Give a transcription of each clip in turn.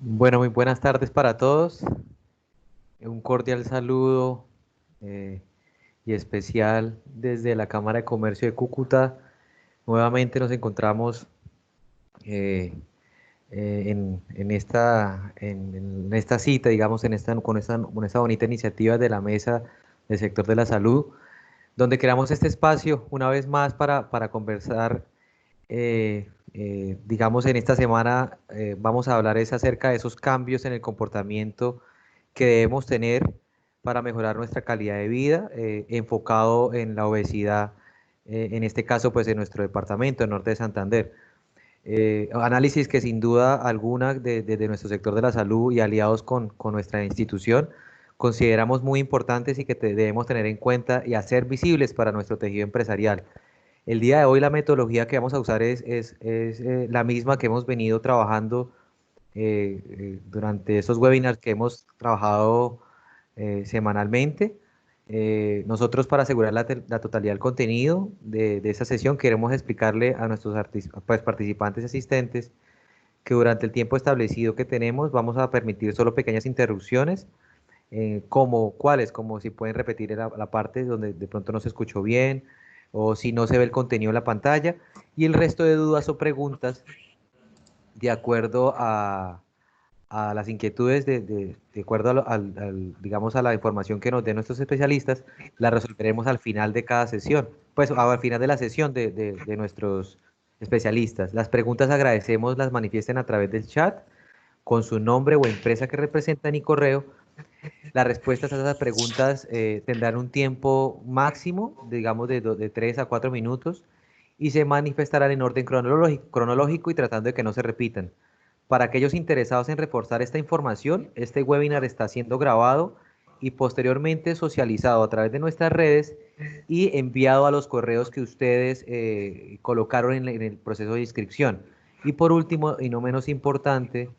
Bueno, muy buenas tardes para todos. Un cordial saludo eh, y especial desde la Cámara de Comercio de Cúcuta. Nuevamente nos encontramos eh, en esta cita, digamos, con esta bonita iniciativa de la Mesa del Sector de la Salud, donde creamos este espacio una vez más para conversar. Digamos, en esta semana vamos a hablar es acerca de esos cambios en el comportamiento que debemos tener para mejorar nuestra calidad de vida, enfocado en la obesidad, en este caso, pues en nuestro departamento, el norte de Santander. Análisis que sin duda alguna desde nuestro sector de la salud y aliados con nuestra institución consideramos muy importantes y que debemos tener en cuenta y hacer visibles para nuestro tejido empresarial. El día de hoy la metodología que vamos a usar es la misma que hemos venido trabajando durante esos webinars que hemos trabajado semanalmente. Nosotros, para asegurar la totalidad del contenido de esa sesión, queremos explicarle a nuestros pues, participantes y asistentes que durante el tiempo establecido que tenemos vamos a permitir solo pequeñas interrupciones, como cuáles, como si pueden repetir la parte donde de pronto no se escuchó bien o si no se ve el contenido en la pantalla, y el resto de dudas o preguntas de acuerdo a las inquietudes, de acuerdo digamos, a la información que nos den nuestros especialistas, la resolveremos al final de cada sesión, pues al final de la sesión de nuestros especialistas. Las preguntas agradecemos las manifiesten a través del chat con su nombre o empresa que representan y correo. Las respuestas a esas preguntas tendrán un tiempo máximo, digamos, de 3 a 4 minutos, y se manifestarán en orden cronológico y tratando de que no se repitan. Para aquellos interesados en reforzar esta información, este webinar está siendo grabado y posteriormente socializado a través de nuestras redes y enviado a los correos que ustedes colocaron en el proceso de inscripción. Y por último, y no menos importante,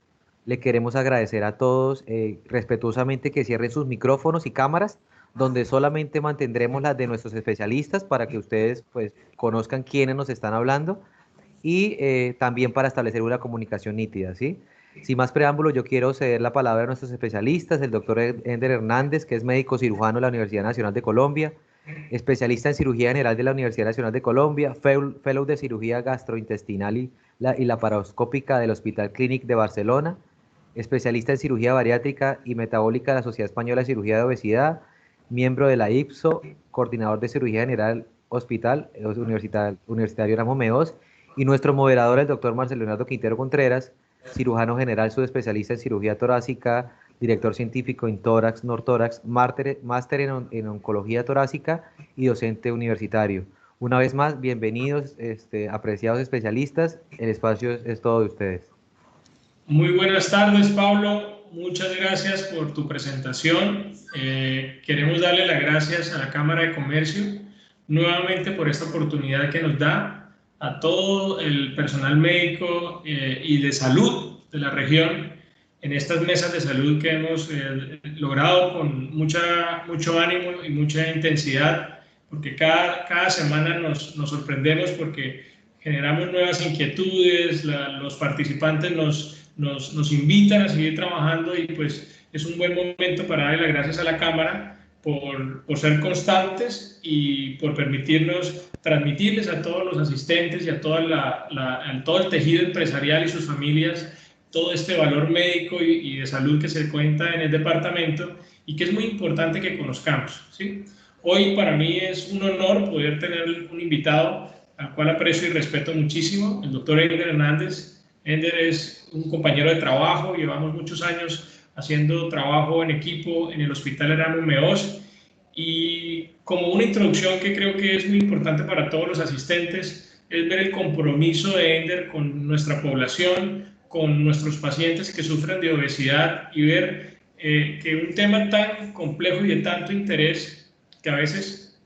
le queremos agradecer a todos respetuosamente que cierren sus micrófonos y cámaras, donde solamente mantendremos las de nuestros especialistas para que ustedes pues conozcan quiénes nos están hablando y también para establecer una comunicación nítida, ¿sí? Sin más preámbulo, yo quiero ceder la palabra a nuestros especialistas, el doctor Ender Hernández, que es médico cirujano de la Universidad Nacional de Colombia, especialista en cirugía general de la Universidad Nacional de Colombia, fellow de cirugía gastrointestinal y laparoscópica del Hospital Clínic de Barcelona, especialista en cirugía bariátrica y metabólica de la Sociedad Española de Cirugía de Obesidad, miembro de la IPSO, coordinador de cirugía general Hospital Universitario Ramos Meos, y nuestro moderador, el doctor Marcelo Leonardo Quintero Contreras, cirujano general, subespecialista en cirugía torácica, director científico en tórax, nortórax, máster en oncología torácica y docente universitario. Una vez más, bienvenidos, apreciados especialistas. El espacio es todo de ustedes. Muy buenas tardes, Pablo. Muchas gracias por tu presentación. Queremos darle las gracias a la Cámara de Comercio nuevamente por esta oportunidad que nos da, a todo el personal médico y de salud de la región en estas mesas de salud que hemos logrado con mucho ánimo y mucha intensidad, porque cada semana nos sorprendemos porque generamos nuevas inquietudes, los participantes nos invitan a seguir trabajando y pues es un buen momento para darle las gracias a la Cámara por ser constantes y por permitirnos transmitirles a todos los asistentes y a todo el tejido empresarial y sus familias todo este valor médico y de salud que se cuenta en el departamento y que es muy importante que conozcamos, ¿sí? Hoy para mí es un honor poder tener un invitado al cual aprecio y respeto muchísimo, el doctor Ender Hernández. Ender es un compañero de trabajo, llevamos muchos años haciendo trabajo en equipo en el Hospital Ramos Meos, y como una introducción que creo que es muy importante para todos los asistentes es ver el compromiso de Ender con nuestra población, con nuestros pacientes que sufren de obesidad, y ver que un tema tan complejo y de tanto interés que a veces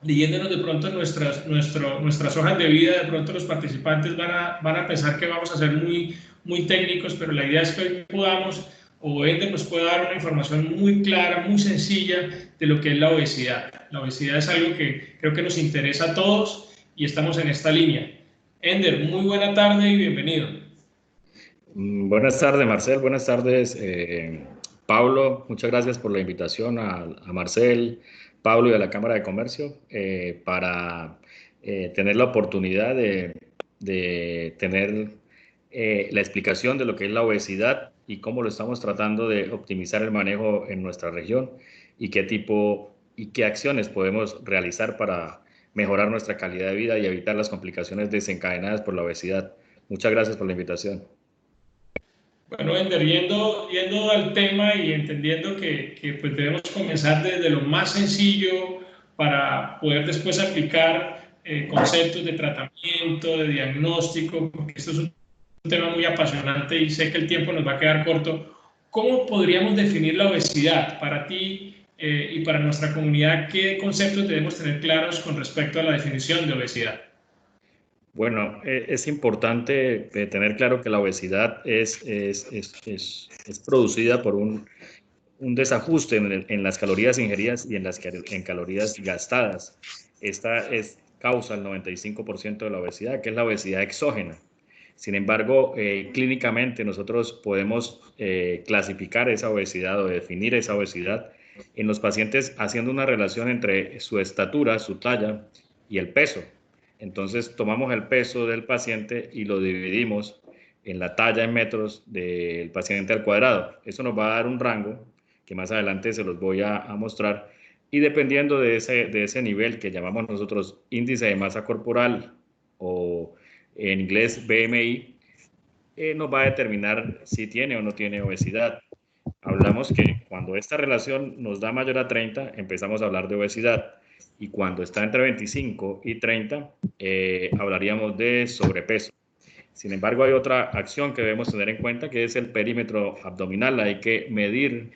leyéndonos de pronto nuestras hojas de vida, de pronto los participantes van a pensar que vamos a ser muy técnicos, pero la idea es que hoy podamos, o Ender nos pueda dar una información muy clara, muy sencilla de lo que es la obesidad. La obesidad es algo que creo que nos interesa a todos y estamos en esta línea. Ender, muy buena tarde y bienvenido. Buenas tardes, Marcel. Buenas tardes, Pablo. Muchas gracias por la invitación a Marcel, Pablo y a la Cámara de Comercio para tener la oportunidad de tener la explicación de lo que es la obesidad y cómo lo estamos tratando de optimizar el manejo en nuestra región y qué tipo y qué acciones podemos realizar para mejorar nuestra calidad de vida y evitar las complicaciones desencadenadas por la obesidad. Muchas gracias por la invitación. Bueno, Ender, yendo al tema y entendiendo que pues debemos comenzar desde lo más sencillo para poder después aplicar conceptos de tratamiento, de diagnóstico, porque esto es un tema muy apasionante y sé que el tiempo nos va a quedar corto. ¿Cómo podríamos definir la obesidad para ti y para nuestra comunidad? ¿Qué conceptos debemos tener claros con respecto a la definición de obesidad? Bueno, es importante tener claro que la obesidad es producida por un desajuste en las calorías ingeridas y en calorías gastadas. Esta causa el 95% de la obesidad, que es la obesidad exógena. Sin embargo, clínicamente nosotros podemos clasificar esa obesidad o definir esa obesidad en los pacientes haciendo una relación entre su estatura, su talla y el peso. Entonces tomamos el peso del paciente y lo dividimos en la talla en metros del paciente al cuadrado. Eso nos va a dar un rango que más adelante se los voy a mostrar. Y dependiendo de ese nivel que llamamos nosotros índice de masa corporal o en inglés BMI, nos va a determinar si tiene o no tiene obesidad. Hablamos que cuando esta relación nos da mayor a 30, empezamos a hablar de obesidad. Y cuando está entre 25 y 30, hablaríamos de sobrepeso. Sin embargo, hay otra acción que debemos tener en cuenta, que es el perímetro abdominal. Hay que medir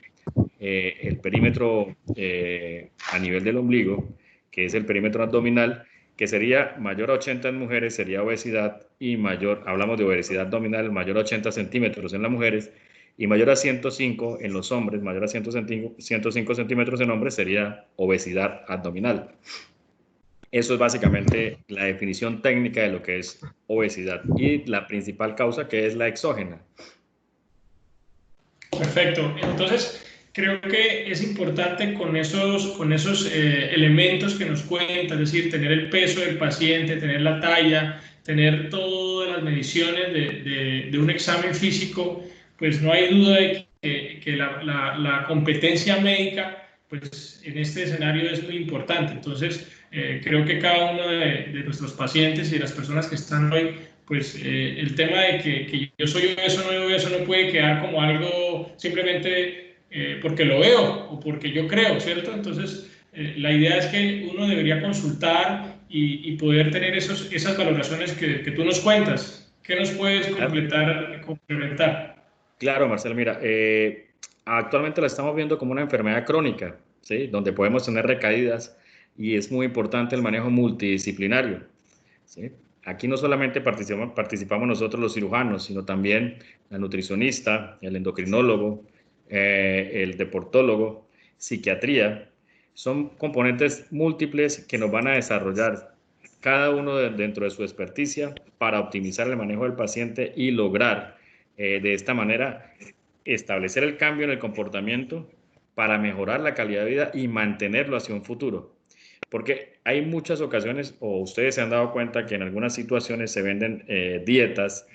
el perímetro a nivel del ombligo, que es el perímetro abdominal, que sería mayor a 80 en mujeres, sería obesidad, y mayor, hablamos de obesidad abdominal, mayor a 80 centímetros en las mujeres, y mayor a 105 en los hombres, mayor a 105 centímetros en hombres, sería obesidad abdominal. Eso es básicamente la definición técnica de lo que es obesidad y la principal causa, que es la exógena. Perfecto. Entonces, creo que es importante con esos elementos que nos cuenta, es decir, tener el peso del paciente, tener la talla, tener todas las mediciones de un examen físico, pues no hay duda de que la competencia médica, pues en este escenario es muy importante. Entonces, creo que cada uno de nuestros pacientes y de las personas que están hoy, pues el tema de que yo soy obeso, no puede quedar como algo simplemente porque lo veo o porque yo creo, ¿cierto? Entonces, la idea es que uno debería consultar y poder tener esas valoraciones que tú nos cuentas. ¿Qué nos puedes complementar? Claro, Marcelo, mira, actualmente la estamos viendo como una enfermedad crónica, ¿sí? Donde podemos tener recaídas y es muy importante el manejo multidisciplinario, ¿sí? Aquí no solamente participamos nosotros los cirujanos, sino también la nutricionista, el endocrinólogo, el deportólogo, psiquiatría. Son componentes múltiples que nos van a desarrollar cada uno dentro de su experticia para optimizar el manejo del paciente y lograr de esta manera establecer el cambio en el comportamiento para mejorar la calidad de vida y mantenerlo hacia un futuro. Porque hay muchas ocasiones, o ustedes se han dado cuenta que en algunas situaciones se venden dietas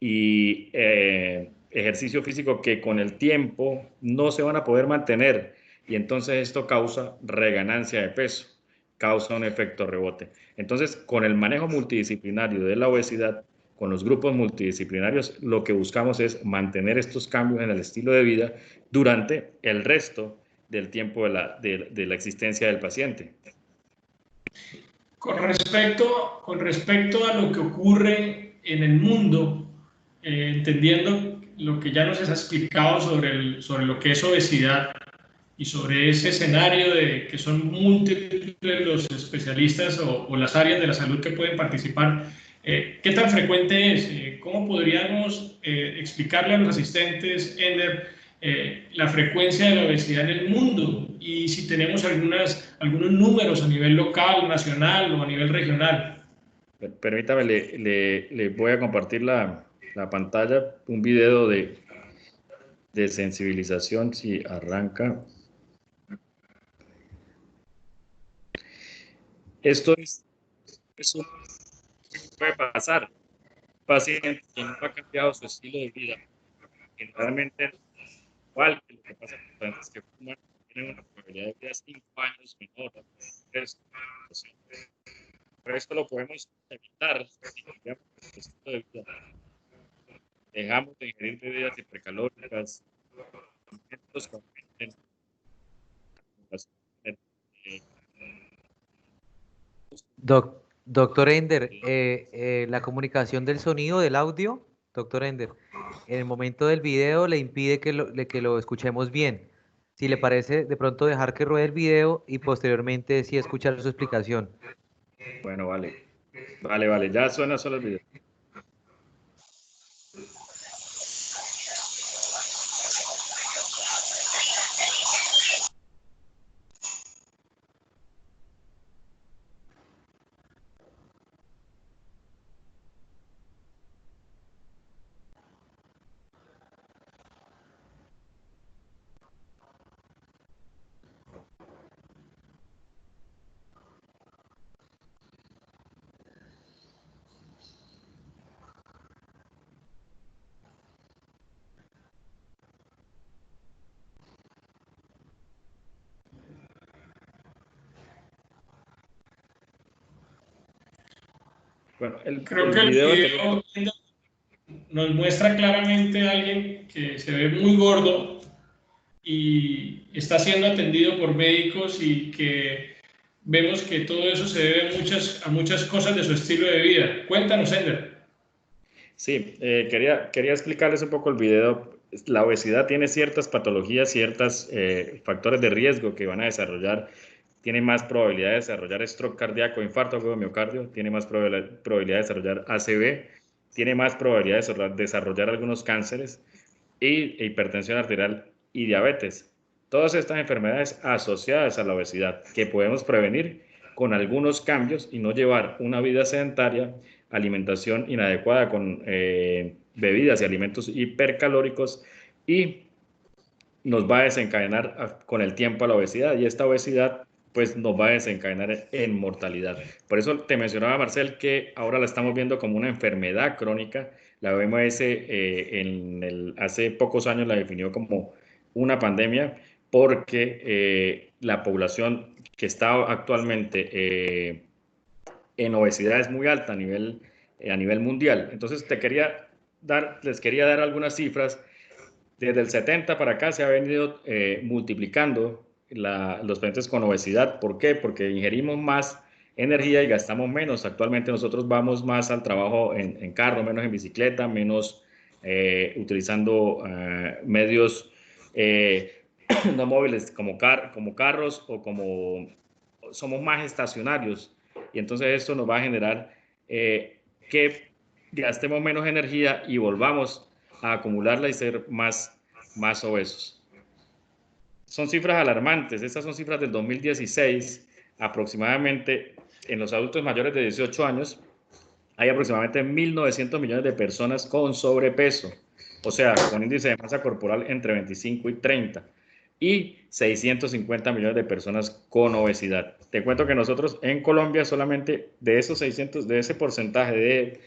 y ejercicio físico que con el tiempo no se van a poder mantener y entonces esto causa reganancia de peso, causa un efecto rebote. Entonces, con el manejo multidisciplinario de la obesidad, con los grupos multidisciplinarios, lo que buscamos es mantener estos cambios en el estilo de vida durante el resto del tiempo de la existencia del paciente. Con respecto a lo que ocurre en el mundo, entendiendo lo que ya nos has explicado sobre lo que es obesidad y sobre ese escenario de que son múltiples los especialistas o las áreas de la salud que pueden participar, ¿qué tan frecuente es? ¿Cómo podríamos explicarle a los asistentes, Ender, la frecuencia de la obesidad en el mundo y si tenemos algunos números a nivel local, nacional o a nivel regional? Permítame, le voy a compartir la la pantalla un video de sensibilización, si arranca. Esto es un puede pasar. Un paciente que no ha cambiado su estilo de vida, generalmente igual que lo que pasa con pacientes que fuman, tienen una probabilidad de vida 5 años menor. Pero esto lo podemos evitar si cambiamos nuestro estilo de vida. Dejamos de ingerir bebidas hipercalóricas, alimentos que aumenten Doctor Ender, la comunicación del sonido, del audio, doctor Ender, en el momento del video le impide que lo escuchemos bien. Si le parece, de pronto dejar que ruede el video y posteriormente sí escuchar su explicación. Bueno, vale. Vale, ya suena solo el video. Bueno, Creo que el video nos muestra claramente a alguien que se ve muy gordo y está siendo atendido por médicos y que vemos que todo eso se debe a muchas cosas de su estilo de vida. Cuéntanos, Ender. Sí, quería explicarles un poco el video. La obesidad tiene ciertas patologías, ciertos factores de riesgo que van a desarrollar. Tiene más probabilidad de desarrollar stroke cardíaco, infarto agudo de miocardio, tiene más probabilidad de desarrollar ACV, tiene más probabilidad de desarrollar algunos cánceres y hipertensión arterial y diabetes. Todas estas enfermedades asociadas a la obesidad que podemos prevenir con algunos cambios y no llevar una vida sedentaria, alimentación inadecuada con bebidas y alimentos hipercalóricos, y nos va a desencadenar con el tiempo a la obesidad, y esta obesidad pues nos va a desencadenar en mortalidad. Por eso te mencionaba, Marcel, que ahora la estamos viendo como una enfermedad crónica. La OMS hace pocos años la definió como una pandemia porque la población que está actualmente en obesidad es muy alta a nivel mundial. Entonces les quería dar algunas cifras. Desde el 70 para acá se ha venido multiplicando los pacientes con obesidad. ¿Por qué? Porque ingerimos más energía y gastamos menos. Actualmente nosotros vamos más al trabajo en carro, menos en bicicleta, menos utilizando medios no móviles como carros, o como somos más estacionarios. Y entonces esto nos va a generar que gastemos menos energía y volvamos a acumularla y ser más obesos. Son cifras alarmantes. Estas son cifras del 2016. Aproximadamente en los adultos mayores de 18 años hay aproximadamente 1.900 millones de personas con sobrepeso, o sea, con índice de masa corporal entre 25 y 30, y 650 millones de personas con obesidad. Te cuento que nosotros en Colombia solamente de ese porcentaje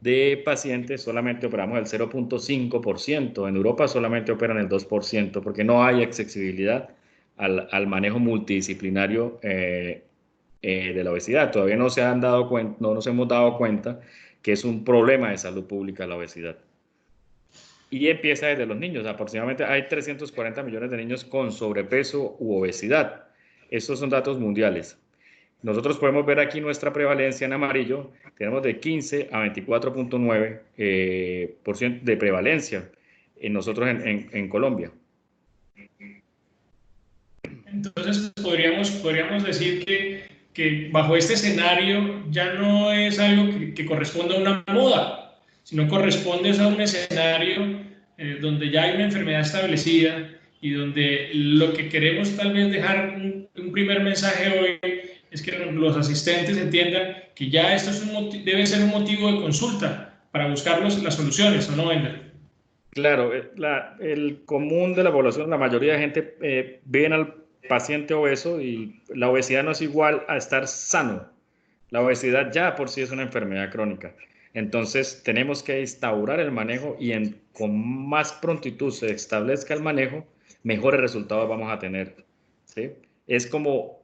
de pacientes solamente operamos el 0.5%. En Europa solamente operan el 2%, porque no hay accesibilidad al manejo multidisciplinario de la obesidad. Todavía no nos hemos dado cuenta que es un problema de salud pública la obesidad. Y empieza desde los niños. Aproximadamente hay 340 millones de niños con sobrepeso u obesidad. Estos son datos mundiales. Nosotros podemos ver aquí nuestra prevalencia en amarillo. Tenemos de 15 a 24.9% de prevalencia en nosotros en Colombia. Entonces podríamos decir que bajo este escenario ya no es algo que corresponde a una moda, sino corresponde a un escenario donde ya hay una enfermedad establecida y donde lo que queremos tal vez dejar un primer mensaje hoy es que los asistentes entiendan que ya esto debe ser un motivo de consulta buscar las soluciones, ¿o no, Ender? Claro, el común de la población, la mayoría de gente ven al paciente obeso y la obesidad no es igual a estar sano. La obesidad ya por sí es una enfermedad crónica. Entonces tenemos que instaurar el manejo y con más prontitud se establezca el manejo, mejores resultados vamos a tener. ¿Sí? Es como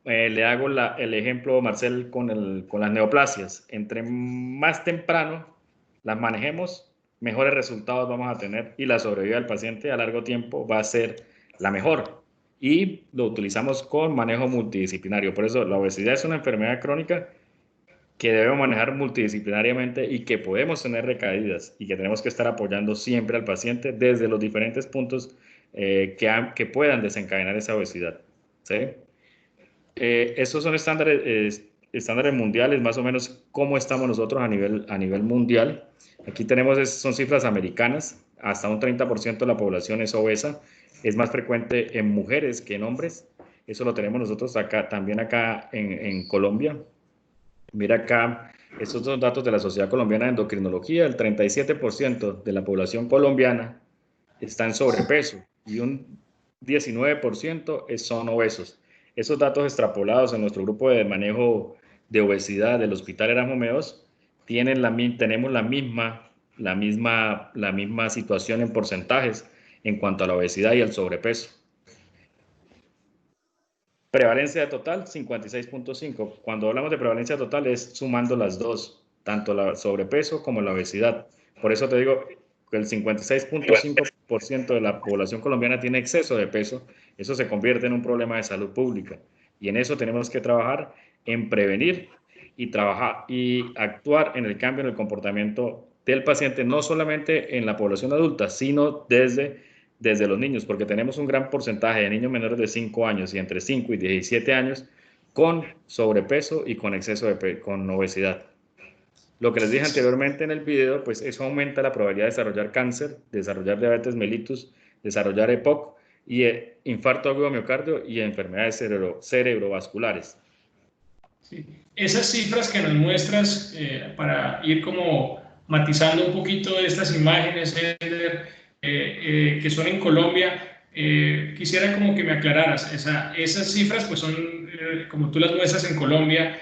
le hago el ejemplo, Marcel, con las neoplasias. Entre más temprano las manejemos, mejores resultados vamos a tener y la sobrevida del paciente a largo tiempo va a ser la mejor. Y lo utilizamos con manejo multidisciplinario. Por eso la obesidad es una enfermedad crónica que debemos manejar multidisciplinariamente y que podemos tener recaídas y que tenemos que estar apoyando siempre al paciente desde los diferentes puntos que puedan desencadenar esa obesidad. ¿Sí? Estos son estándares mundiales, más o menos cómo estamos nosotros a nivel mundial. Aquí son cifras americanas, hasta un 30% de la población es obesa, es más frecuente en mujeres que en hombres. Eso lo tenemos nosotros también acá en Colombia. Mira acá, estos son datos de la Sociedad Colombiana de Endocrinología. El 37% de la población colombiana está en sobrepeso y un 19% son obesos. Esos datos extrapolados en nuestro grupo de manejo de obesidad del Hospital Erasmo Meos tenemos la misma situación en porcentajes en cuanto a la obesidad y el sobrepeso. Prevalencia total, 56.5. Cuando hablamos de prevalencia total es sumando las dos, tanto el sobrepeso como la obesidad. Por eso te digo que el 56.5% de la población colombiana tiene exceso de peso. Eso se convierte en un problema de salud pública. Y en eso tenemos que trabajar en prevenir y actuar en el cambio en el comportamiento del paciente, no solamente en la población adulta, sino desde los niños, porque tenemos un gran porcentaje de niños menores de 5 años y entre 5 y 17 años con sobrepeso y con con obesidad. Lo que les dije anteriormente en el video, pues eso aumenta la probabilidad de desarrollar cáncer, desarrollar diabetes mellitus, desarrollar EPOC y infarto agudo miocardio y enfermedades cerebrovasculares. Sí. Esas cifras que nos muestras para ir como matizando un poquito de estas imágenes, que son en Colombia, quisiera como que me aclararas. Esas cifras pues son como tú las muestras en Colombia.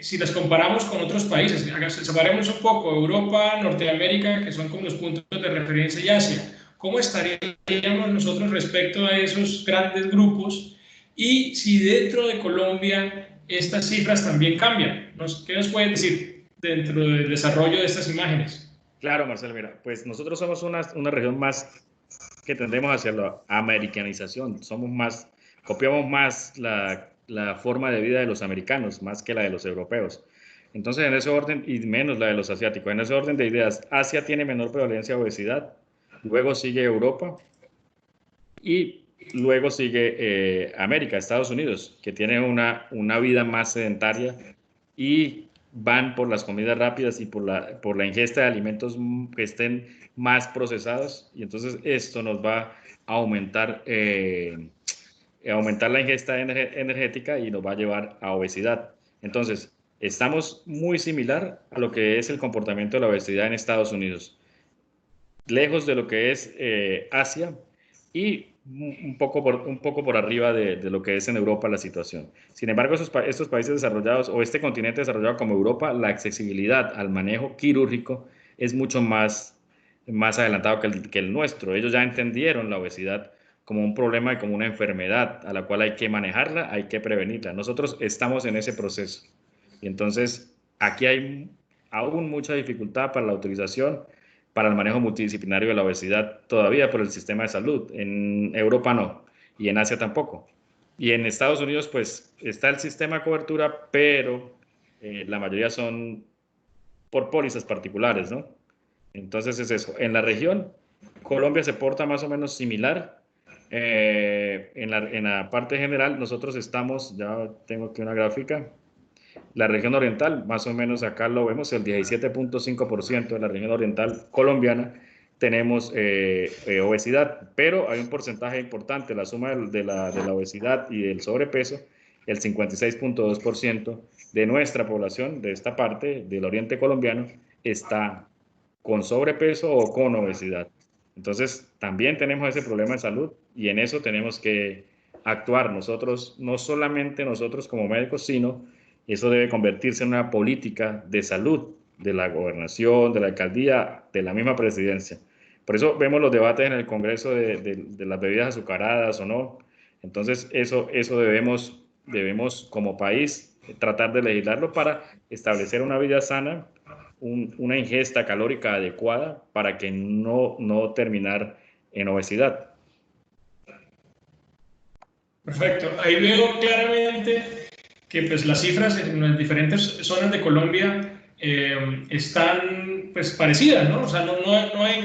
Si las comparamos con otros países, separemos un poco Europa, Norteamérica, que son como los puntos de referencia, y Asia. ¿Cómo estaríamos nosotros respecto a esos grandes grupos? Y si dentro de Colombia estas cifras también cambian. ¿Qué nos pueden decir dentro del desarrollo de estas imágenes? Claro, Marcelo, mira, pues nosotros somos una región más que tendemos hacia la americanización. Copiamos más la forma de vida de los americanos, más que la de los europeos. Entonces, en ese orden, y menos la de los asiáticos, en ese orden de ideas, Asia tiene menor prevalencia de obesidad, luego sigue Europa y luego sigue América, Estados Unidos, que tiene una vida más sedentaria y van por las comidas rápidas y por la ingesta de alimentos que estén más procesados, y entonces esto nos va a aumentar la ingesta energética y nos va a llevar a obesidad. Entonces, estamos muy similar a lo que es el comportamiento de la obesidad en Estados Unidos, lejos de lo que es Asia y un poco por arriba de lo que es en Europa la situación. Sin embargo, estos países desarrollados o este continente desarrollado como Europa, la accesibilidad al manejo quirúrgico es mucho más adelantado que el nuestro. Ellos ya entendieron la obesidad como un problema y como una enfermedad a la cual hay que manejarla, hay que prevenirla. Nosotros estamos en ese proceso. Y entonces aquí hay aún mucha dificultad para la utilización, para el manejo multidisciplinario de la obesidad todavía por el sistema de salud. En Europa no, y en Asia tampoco. Y en Estados Unidos pues está el sistema de cobertura, pero la mayoría son por pólizas particulares, ¿no? Entonces es eso. En la región, Colombia se porta más o menos similar. En la parte general, nosotros estamos, ya tengo aquí una gráfica, la región oriental, más o menos acá lo vemos, el 17.5% de la región oriental colombiana tenemos obesidad, pero hay un porcentaje importante, la suma de la obesidad y del sobrepeso, el 56.2% de nuestra población, de esta parte del oriente colombiano, está con sobrepeso o con obesidad. Entonces, también tenemos ese problema de salud y en eso tenemos que actuar nosotros, no solamente nosotros como médicos, sino eso debe convertirse en una política de salud de la gobernación, de la alcaldía, de la misma presidencia. Por eso vemos los debates en el Congreso de las bebidas azucaradas o no. Entonces, eso debemos como país tratar de legislarlo para establecer una vida sana, una ingesta calórica adecuada para que no terminar en obesidad. Perfecto. Ahí veo claramente que pues, las cifras en las diferentes zonas de Colombia están pues, parecidas, ¿no? O sea, no hay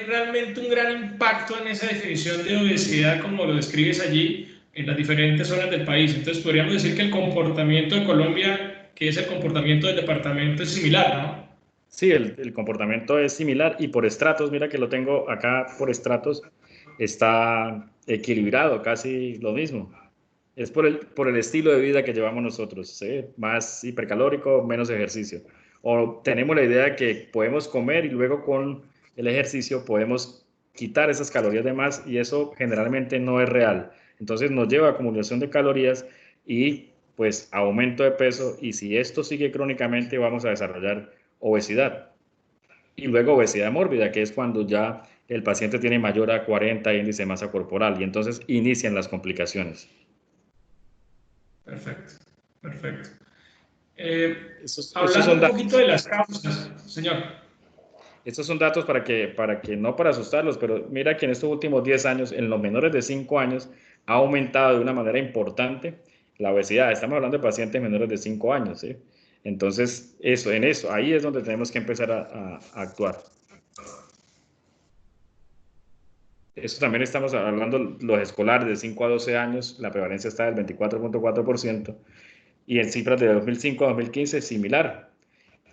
realmente un gran impacto en esa definición de obesidad como lo describes allí en las diferentes zonas del país. Entonces, podríamos decir que el comportamiento de Colombia, que es el comportamiento del departamento, es similar, ¿no? Sí, el comportamiento es similar y por estratos, mira que lo tengo acá por estratos, está equilibrado, casi lo mismo. Es por el estilo de vida que llevamos nosotros, ¿sí? Más hipercalórico, menos ejercicio. O tenemos la idea de que podemos comer y luego con el ejercicio podemos quitar esas calorías de más y eso generalmente no es real. Entonces nos lleva a acumulación de calorías y pues aumento de peso y si esto sigue crónicamente vamos a desarrollar obesidad. Y luego obesidad mórbida, que es cuando ya el paciente tiene mayor a 40 índice de masa corporal y entonces inician las complicaciones. Perfecto, perfecto. Esos Hablando son un poquito de las causas, señor. Estos son datos no para asustarlos, pero mira que en estos últimos 10 años, en los menores de 5 años, ha aumentado de una manera importante la obesidad. Estamos hablando de pacientes menores de 5 años, ¿sí? Entonces, ahí es donde tenemos que empezar a actuar. Eso también estamos hablando, los escolares de 5 a 12 años, la prevalencia está del 24.4%, y en cifras de 2005 a 2015 similar.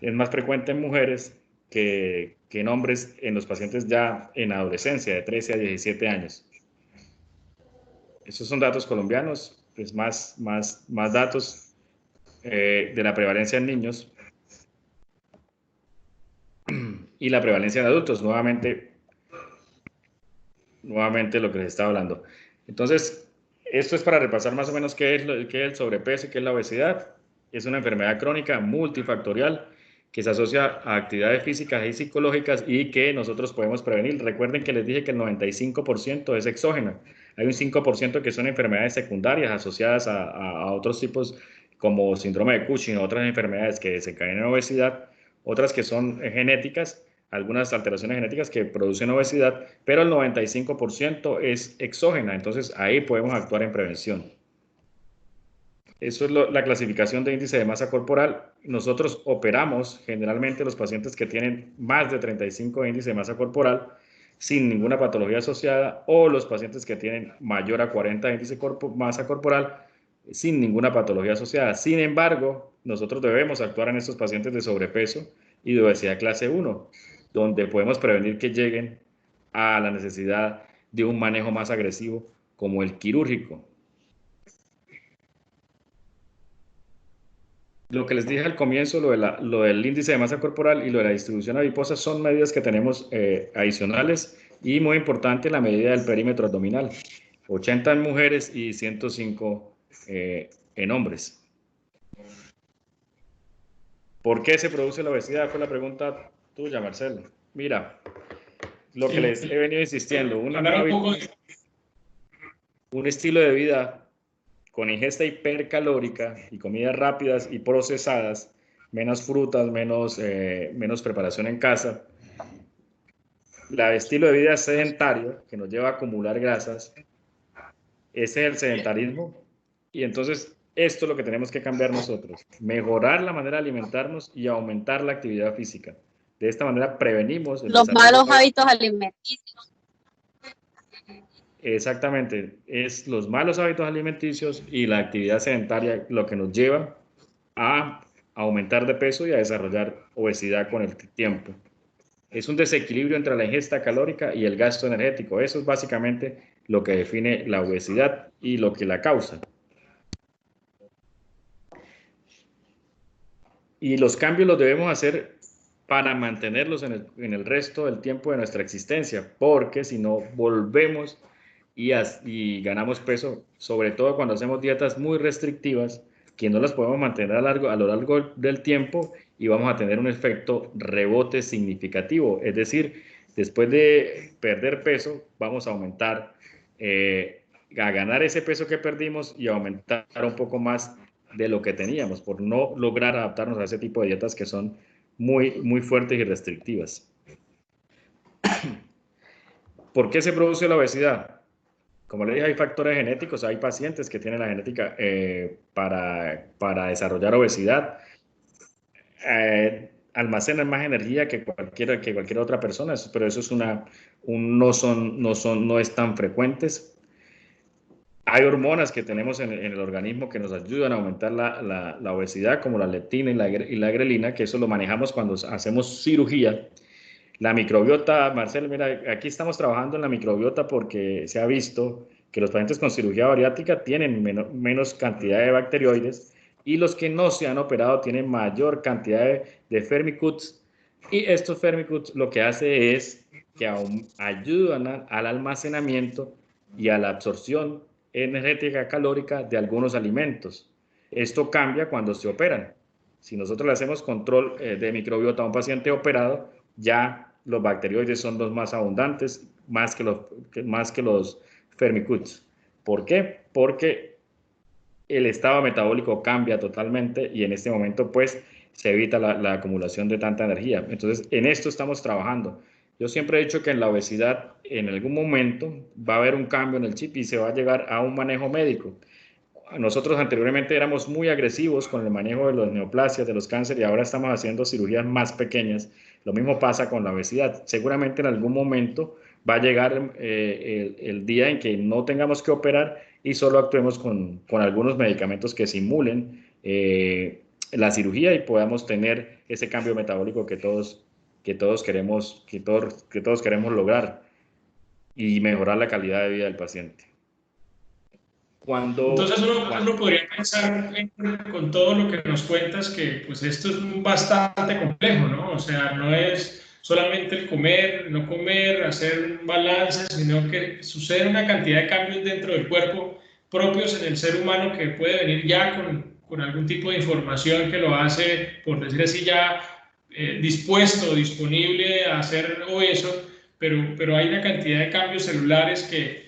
Es más frecuente en mujeres que en hombres en los pacientes ya en adolescencia, de 13 a 17 años. Esos son datos colombianos, pues más datos de la prevalencia en niños y la prevalencia en adultos, nuevamente lo que les estaba hablando. Entonces, esto es para repasar más o menos qué es el sobrepeso y qué es la obesidad. Es una enfermedad crónica multifactorial que se asocia a actividades físicas y psicológicas y que nosotros podemos prevenir. Recuerden que les dije que el 95% es exógena. Hay un 5% que son enfermedades secundarias asociadas a otros tipos como síndrome de Cushing o otras enfermedades que desencadenan obesidad, otras que son genéticas, algunas alteraciones genéticas que producen obesidad, pero el 95% es exógena, entonces ahí podemos actuar en prevención. Eso es la clasificación de índice de masa corporal. Nosotros operamos generalmente los pacientes que tienen más de 35 índice de masa corporal sin ninguna patología asociada o los pacientes que tienen mayor a 40 índice de masa corporal sin ninguna patología asociada. Sin embargo, nosotros debemos actuar en estos pacientes de sobrepeso y de obesidad clase 1, donde podemos prevenir que lleguen a la necesidad de un manejo más agresivo como el quirúrgico. Lo que les dije al comienzo, lo del índice de masa corporal y lo de la distribución adiposa son medidas que tenemos adicionales y muy importante la medida del perímetro abdominal, 80 en mujeres y 105 en hombres. ¿Por qué se produce la obesidad? Fue la pregunta tuya, Marcelo. Mira, lo que les he venido insistiendo, un estilo de vida con ingesta hipercalórica y comidas rápidas y procesadas, menos frutas, menos preparación en casa, el estilo de vida sedentario que nos lleva a acumular grasas, ese es el sedentarismo y entonces esto es lo que tenemos que cambiar nosotros, mejorar la manera de alimentarnos y aumentar la actividad física. De esta manera prevenimos los malos hábitos alimenticios. Exactamente, es los malos hábitos alimenticios y la actividad sedentaria lo que nos lleva a aumentar de peso y a desarrollar obesidad con el tiempo. Es un desequilibrio entre la ingesta calórica y el gasto energético. Eso es básicamente lo que define la obesidad y lo que la causa. Y los cambios los debemos hacer para mantenerlos en el resto del tiempo de nuestra existencia, porque si no volvemos y ganamos peso, sobre todo cuando hacemos dietas muy restrictivas, que no las podemos mantener a lo largo del tiempo y vamos a tener un efecto rebote significativo. Es decir, después de perder peso, vamos a aumentar, a ganar ese peso que perdimos y aumentar un poco más de lo que teníamos, por no lograr adaptarnos a ese tipo de dietas que son muy fuertes y restrictivas. ¿Por qué se produce la obesidad? Como le dije, hay factores genéticos, hay pacientes que tienen la genética para desarrollar obesidad. Almacenan más energía que cualquier otra persona, pero eso es no es tan frecuentes. Hay hormonas que tenemos en el organismo que nos ayudan a aumentar la obesidad, como la leptina y la grelina, que eso lo manejamos cuando hacemos cirugía. La microbiota, Marcel, mira, aquí estamos trabajando en la microbiota porque se ha visto que los pacientes con cirugía bariátrica tienen menos cantidad de bacterioides y los que no se han operado tienen mayor cantidad de Firmicutes, y estos Firmicutes lo que hace es que ayudan al almacenamiento y a la absorción energética calórica de algunos alimentos. Esto cambia cuando se operan. Si nosotros le hacemos control de microbiota a un paciente operado, ya los bacterioides son los más abundantes, más que los Firmicutes. ¿Por qué? Porque el estado metabólico cambia totalmente y en este momento pues se evita la acumulación de tanta energía. Entonces en esto estamos trabajando. Yo siempre he dicho que en la obesidad en algún momento va a haber un cambio en el chip y se va a llegar a un manejo médico. Nosotros anteriormente éramos muy agresivos con el manejo de las neoplasias, de los cánceres, y ahora estamos haciendo cirugías más pequeñas. Lo mismo pasa con la obesidad. Seguramente en algún momento va a llegar el día en que no tengamos que operar y solo actuemos con algunos medicamentos que simulen la cirugía y podamos tener ese cambio metabólico que todos queremos lograr y mejorar la calidad de vida del paciente. Entonces uno podría pensar con todo lo que nos cuentas que pues esto es bastante complejo, ¿no? O sea, no es solamente el comer, no comer, hacer un balance, sino que sucede una cantidad de cambios dentro del cuerpo propios en el ser humano que puede venir ya con algún tipo de información que lo hace, por decir así, ya dispuesto, disponible a ser obeso, pero hay una cantidad de cambios celulares que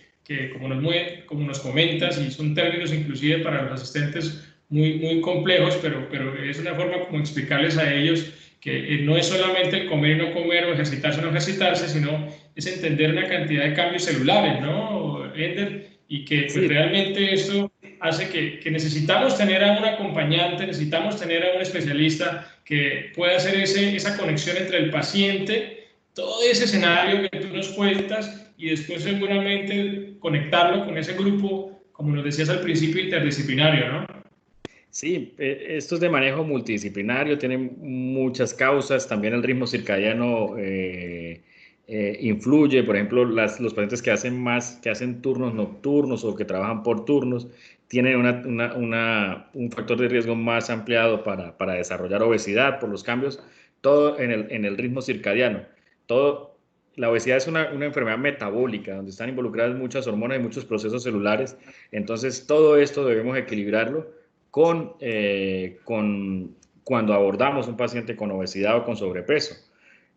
como nos comentas, y son términos inclusive para los asistentes muy complejos, pero es una forma como explicarles a ellos que no es solamente el comer y no comer, o ejercitarse o no ejercitarse, sino es entender una cantidad de cambios celulares, ¿no, Ender? Y que pues, sí, realmente esto hace que necesitamos tener a un acompañante, necesitamos tener a un especialista que pueda hacer esa conexión entre el paciente, todo ese escenario que tú nos cuentas, y después seguramente conectarlo con ese grupo, como nos decías al principio, interdisciplinario, ¿no? Sí, esto es de manejo multidisciplinario, tienen muchas causas, también el ritmo circadiano influye, por ejemplo, los pacientes que hacen turnos nocturnos o que trabajan por turnos, tienen un factor de riesgo más ampliado para desarrollar obesidad por los cambios, todo en el ritmo circadiano. La obesidad es una enfermedad metabólica, donde están involucradas muchas hormonas y muchos procesos celulares, entonces todo esto debemos equilibrarlo cuando abordamos un paciente con obesidad o con sobrepeso.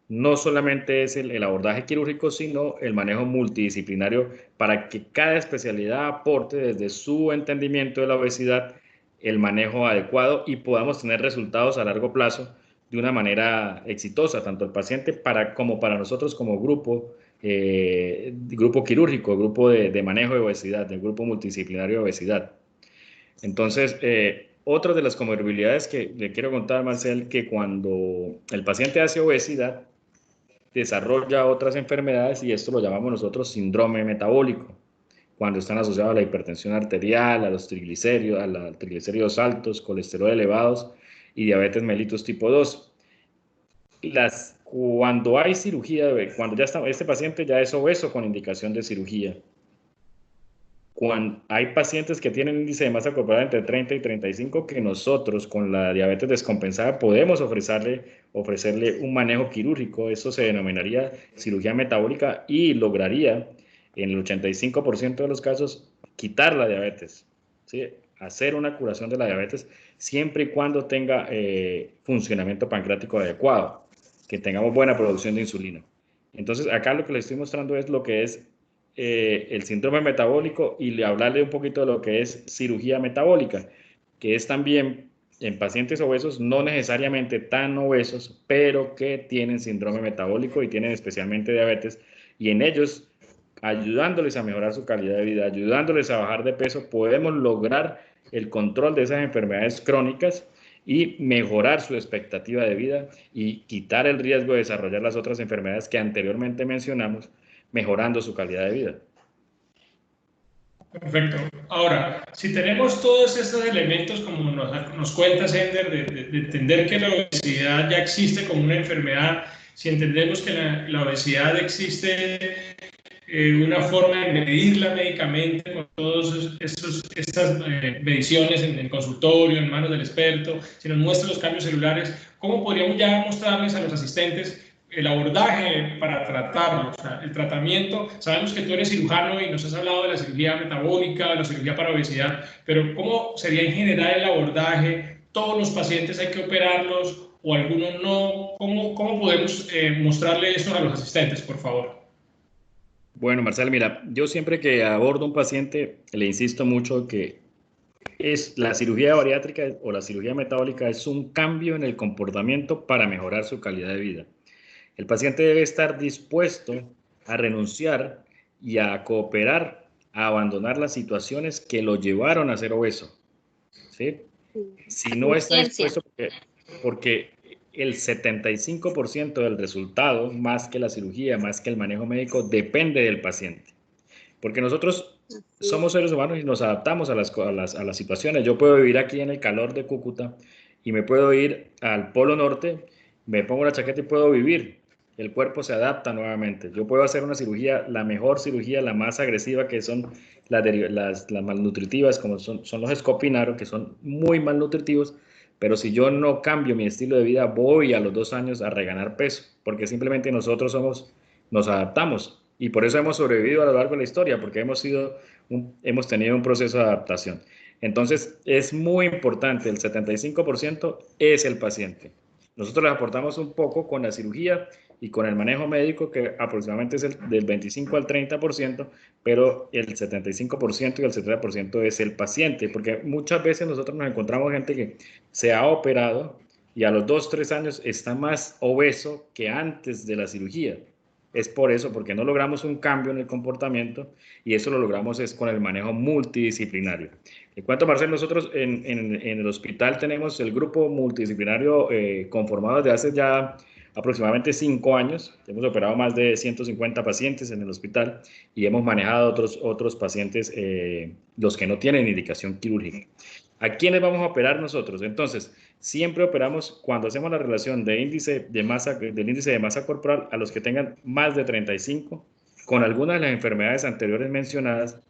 No solamente es el abordaje quirúrgico, sino el manejo multidisciplinario para que cada especialidad aporte desde su entendimiento de la obesidad el manejo adecuado y podamos tener resultados a largo plazo de una manera exitosa, tanto el paciente como para nosotros como grupo quirúrgico, grupo de manejo de obesidad, del grupo multidisciplinario de obesidad. Entonces, otra de las comorbilidades que le quiero contar, Marcel, que cuando el paciente hace obesidad, desarrolla otras enfermedades y esto lo llamamos nosotros síndrome metabólico, cuando están asociados a la hipertensión arterial, a los triglicéridos, a los triglicéridos altos, colesterol elevados y diabetes mellitus tipo 2. Cuando hay cirugía, cuando este paciente ya es obeso con indicación de cirugía, cuando hay pacientes que tienen índice de masa corporal entre 30 y 35 que nosotros con la diabetes descompensada podemos ofrecerle un manejo quirúrgico. Eso se denominaría cirugía metabólica y lograría en el 85% de los casos quitar la diabetes, ¿sí? Hacer una curación de la diabetes siempre y cuando tenga funcionamiento pancreático adecuado, que tengamos buena producción de insulina. Entonces acá lo que les estoy mostrando es lo que es el síndrome metabólico y hablarle un poquito de lo que es cirugía metabólica, que es también en pacientes obesos, no necesariamente tan obesos, pero que tienen síndrome metabólico y tienen especialmente diabetes, y en ellos, ayudándoles a mejorar su calidad de vida, ayudándoles a bajar de peso, podemos lograr el control de esas enfermedades crónicas y mejorar su expectativa de vida y quitar el riesgo de desarrollar las otras enfermedades que anteriormente mencionamos, mejorando su calidad de vida. Perfecto. Ahora, si tenemos todos estos elementos, como nos cuenta Sender, de entender que la obesidad ya existe como una enfermedad, si entendemos que la obesidad existe una forma de medirla médicamente con todas estas mediciones en el consultorio, en manos del experto, si nos muestra los cambios celulares, ¿cómo podríamos ya mostrarles a los asistentes el abordaje para tratarlo? O sea, el tratamiento? Sabemos que tú eres cirujano y nos has hablado de la cirugía metabólica, de la cirugía para obesidad, pero ¿cómo sería en general el abordaje? ¿Todos los pacientes hay que operarlos o algunos no? ¿Cómo podemos mostrarle eso a los asistentes, por favor? Bueno, Marcelo, mira, yo siempre que abordo un paciente le insisto mucho que la cirugía bariátrica o la cirugía metabólica es un cambio en el comportamiento para mejorar su calidad de vida. El paciente debe estar dispuesto a renunciar y a cooperar, a abandonar las situaciones que lo llevaron a ser obeso, ¿sí? Si no está dispuesto, porque el 75% del resultado, más que la cirugía, más que el manejo médico, depende del paciente. Porque nosotros somos seres humanos y nos adaptamos a las situaciones. Yo puedo vivir aquí en el calor de Cúcuta y me puedo ir al Polo Norte, me pongo la chaqueta y puedo vivir. El cuerpo se adapta nuevamente. Yo puedo hacer una cirugía, la mejor cirugía, la más agresiva, que son las malnutritivas, como son los Scopinaro, que son muy malnutritivos, pero si yo no cambio mi estilo de vida, voy a los 2 años a reganar peso, porque simplemente nosotros nos adaptamos. Y por eso hemos sobrevivido a lo largo de la historia, porque hemos tenido un proceso de adaptación. Entonces, es muy importante, el 75% es el paciente. Nosotros les aportamos un poco con la cirugía y con el manejo médico, que aproximadamente es del 25 al 30%, pero el 75% y el 70% es el paciente, porque muchas veces nosotros nos encontramos gente que se ha operado y a los 2, 3 años está más obeso que antes de la cirugía. Es por eso, porque no logramos un cambio en el comportamiento y eso lo logramos es con el manejo multidisciplinario. En cuanto a Marcelo, nosotros en el hospital tenemos el grupo multidisciplinario conformado desde hace ya aproximadamente 5 años. Hemos operado más de 150 pacientes en el hospital y hemos manejado otros pacientes, los que no tienen indicación quirúrgica. ¿A quiénes vamos a operar nosotros? Entonces, siempre operamos cuando hacemos la relación del índice de masa corporal a los que tengan más de 35, con algunas de las enfermedades anteriores mencionadas,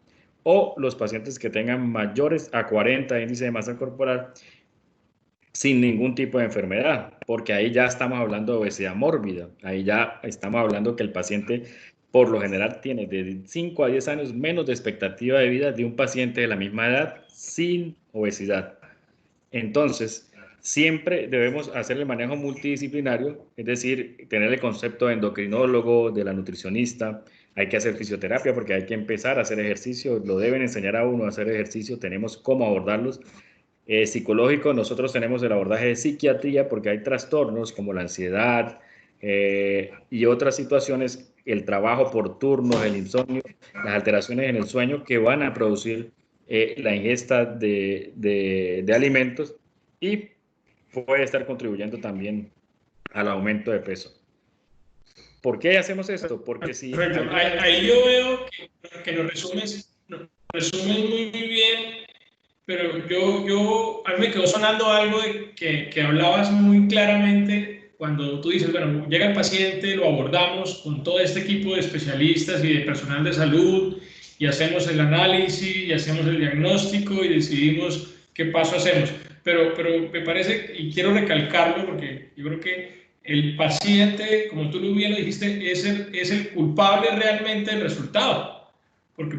o los pacientes que tengan mayores a 40 de índice de masa corporal sin ningún tipo de enfermedad, porque ahí ya estamos hablando de obesidad mórbida, ahí ya estamos hablando que el paciente por lo general tiene de 5 a 10 años menos de expectativa de vida de un paciente de la misma edad sin obesidad. Entonces, siempre debemos hacer el manejo multidisciplinario, es decir, tener el concepto de endocrinólogo, de la nutricionista. Hay que hacer fisioterapia porque hay que empezar a hacer ejercicio, lo deben enseñar a uno a hacer ejercicio, tenemos cómo abordarlos. Psicológico, nosotros tenemos el abordaje de psiquiatría porque hay trastornos como la ansiedad y otras situaciones, el trabajo por turnos, el insomnio, las alteraciones en el sueño que van a producir la ingesta de alimentos y puede estar contribuyendo también al aumento de peso. ¿Por qué hacemos esto? Porque si... Ahí yo veo que lo resumes muy bien, pero a mí me quedó sonando algo de que hablabas muy claramente cuando tú dices, bueno, llega el paciente, lo abordamos con todo este equipo de especialistas y de personal de salud y hacemos el análisis y hacemos el diagnóstico y decidimos qué paso hacemos. Pero me parece, y quiero recalcarlo porque yo creo que el paciente, como tú bien lo dijiste, es el culpable realmente del resultado. Porque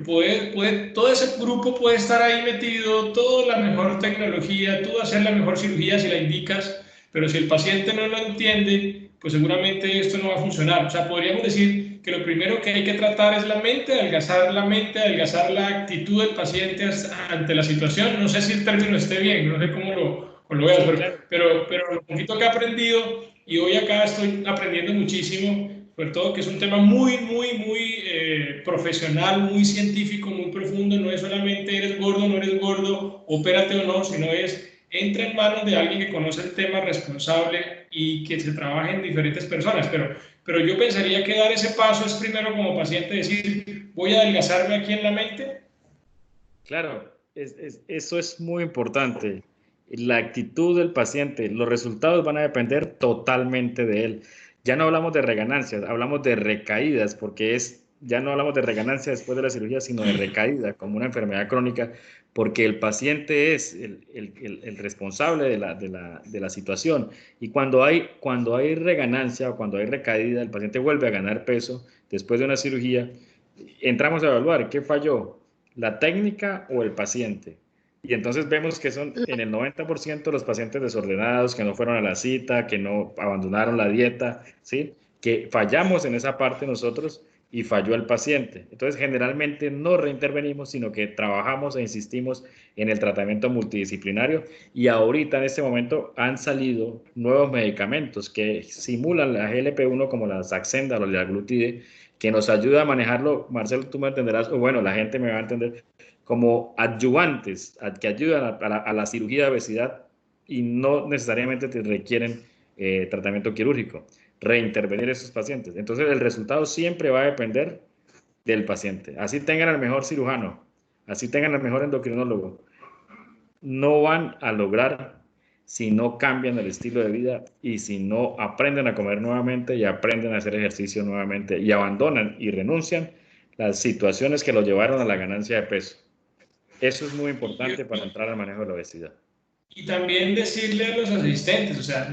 todo ese grupo puede estar ahí metido, toda la mejor tecnología, tú hacer la mejor cirugía si la indicas, pero si el paciente no lo entiende, pues seguramente esto no va a funcionar. O sea, podríamos decir que lo primero que hay que tratar es la mente, adelgazar la actitud del paciente ante la situación. No sé si el término esté bien, no sé cómo lo veas, pero lo poquito que he aprendido, y hoy acá estoy aprendiendo muchísimo, sobre todo que es un tema muy profesional, muy científico, muy profundo. No es solamente eres gordo, no eres gordo, opérate o no, sino entra en manos de alguien que conoce el tema, responsable, y que se trabaje en diferentes personas. Pero yo pensaría que dar ese paso es primero como paciente decir, voy a adelgazarme aquí en la mente. Claro, eso es muy importante. La actitud del paciente, los resultados van a depender totalmente de él. Ya no hablamos de reganancias, hablamos de recaídas, porque ya no hablamos de reganancia después de la cirugía, sino de recaída, como una enfermedad crónica, porque el paciente es el responsable de la situación. Y cuando hay reganancia o cuando hay recaída, el paciente vuelve a ganar peso después de una cirugía, entramos a evaluar qué falló, la técnica o el paciente. Y entonces vemos que son en el 90% los pacientes desordenados, que no fueron a la cita, que no abandonaron la dieta, ¿sí? Que fallamos en esa parte nosotros y falló el paciente. Entonces generalmente no reintervenimos, sino que trabajamos e insistimos en el tratamiento multidisciplinario, y ahorita en este momento han salido nuevos medicamentos que simulan la GLP-1 como la Saxenda o la glutide, que nos ayuda a manejarlo. Marcelo, tú me entenderás, o bueno, la gente me va a entender, como adyuvantes que ayudan a la cirugía de obesidad y no necesariamente te requieren tratamiento quirúrgico, reintervenir esos pacientes. Entonces el resultado siempre va a depender del paciente. Así tengan el mejor cirujano, así tengan el mejor endocrinólogo, no van a lograr si no cambian el estilo de vida y si no aprenden a comer nuevamente y aprenden a hacer ejercicio nuevamente y abandonan y renuncian las situaciones que los llevaron a la ganancia de peso. Eso es muy importante para entrar al manejo de la obesidad. Y también decirle a los asistentes, o sea,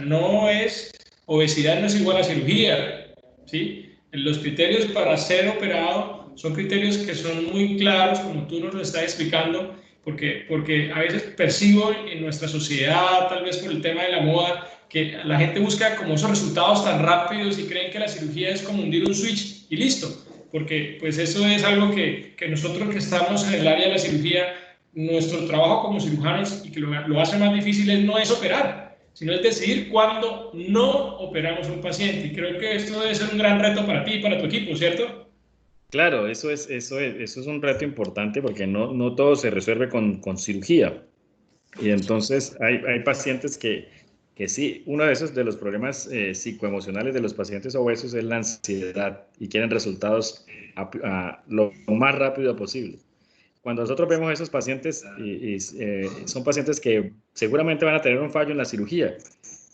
obesidad no es igual a cirugía, ¿sí? Los criterios para ser operado son criterios que son muy claros, como tú nos lo estás explicando, porque a veces percibo en nuestra sociedad, tal vez por el tema de la moda, que la gente busca como esos resultados tan rápidos y creen que la cirugía es como hundir un switch y listo, porque pues eso es algo que nosotros que estamos en el área de la cirugía, nuestro trabajo como cirujanos, y que lo hace más difícil, no es operar, sino es decidir cuándo no operamos a un paciente. Y creo que esto debe ser un gran reto para ti y para tu equipo, ¿cierto? Claro, eso es un reto importante porque no todo se resuelve con cirugía. Y entonces hay pacientes que sí, uno de esos de los problemas psicoemocionales de los pacientes obesos es la ansiedad y quieren resultados lo más rápido posible. Cuando nosotros vemos a esos pacientes, son pacientes que seguramente van a tener un fallo en la cirugía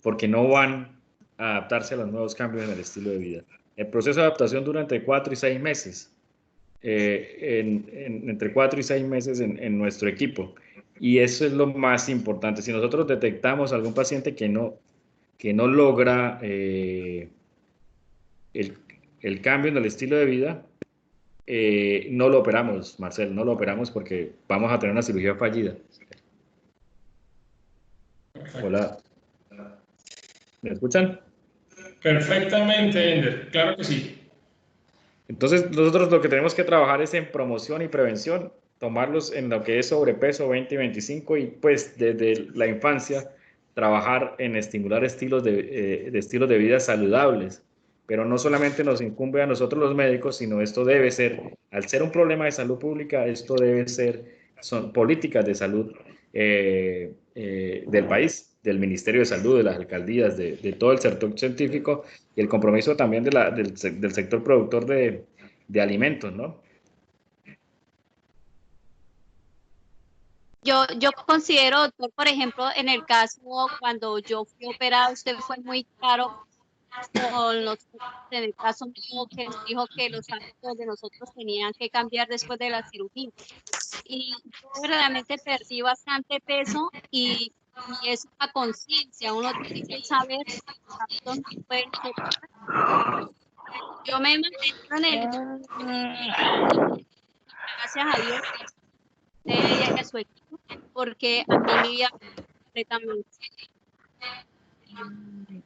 porque no van a adaptarse a los nuevos cambios en el estilo de vida. El proceso de adaptación dura entre 4 y 6 meses, entre 4 y 6 meses en nuestro equipo. Y eso es lo más importante. Si nosotros detectamos algún paciente que no logra el cambio en el estilo de vida, no lo operamos, Marcel, no lo operamos porque vamos a tener una cirugía fallida. Hola, ¿me escuchan? Perfectamente, Ender, claro que sí. Entonces, nosotros lo que tenemos que trabajar es en promoción y prevención, tomarlos en lo que es sobrepeso 20 y 25, y pues desde la infancia trabajar en estimular estilos de vida saludables. Pero no solamente nos incumbe a nosotros los médicos, sino esto debe ser, al ser un problema de salud pública, esto debe ser, son políticas de salud del país, del Ministerio de Salud, de las alcaldías, de todo el sector científico, y el compromiso también del sector productor de alimentos, ¿no? Yo considero, doctor, por ejemplo, en el caso cuando yo fui operada, usted fue muy claro con nosotros, en el caso mío, que nos dijo que los hábitos de nosotros tenían que cambiar después de la cirugía. Y yo verdaderamente perdí bastante peso y es una conciencia, uno tiene que saber que los hábitos no pueden ser. Yo me he mantenido en el, gracias a Dios, a ella y a su equipo, porque a mí mi vida completamente.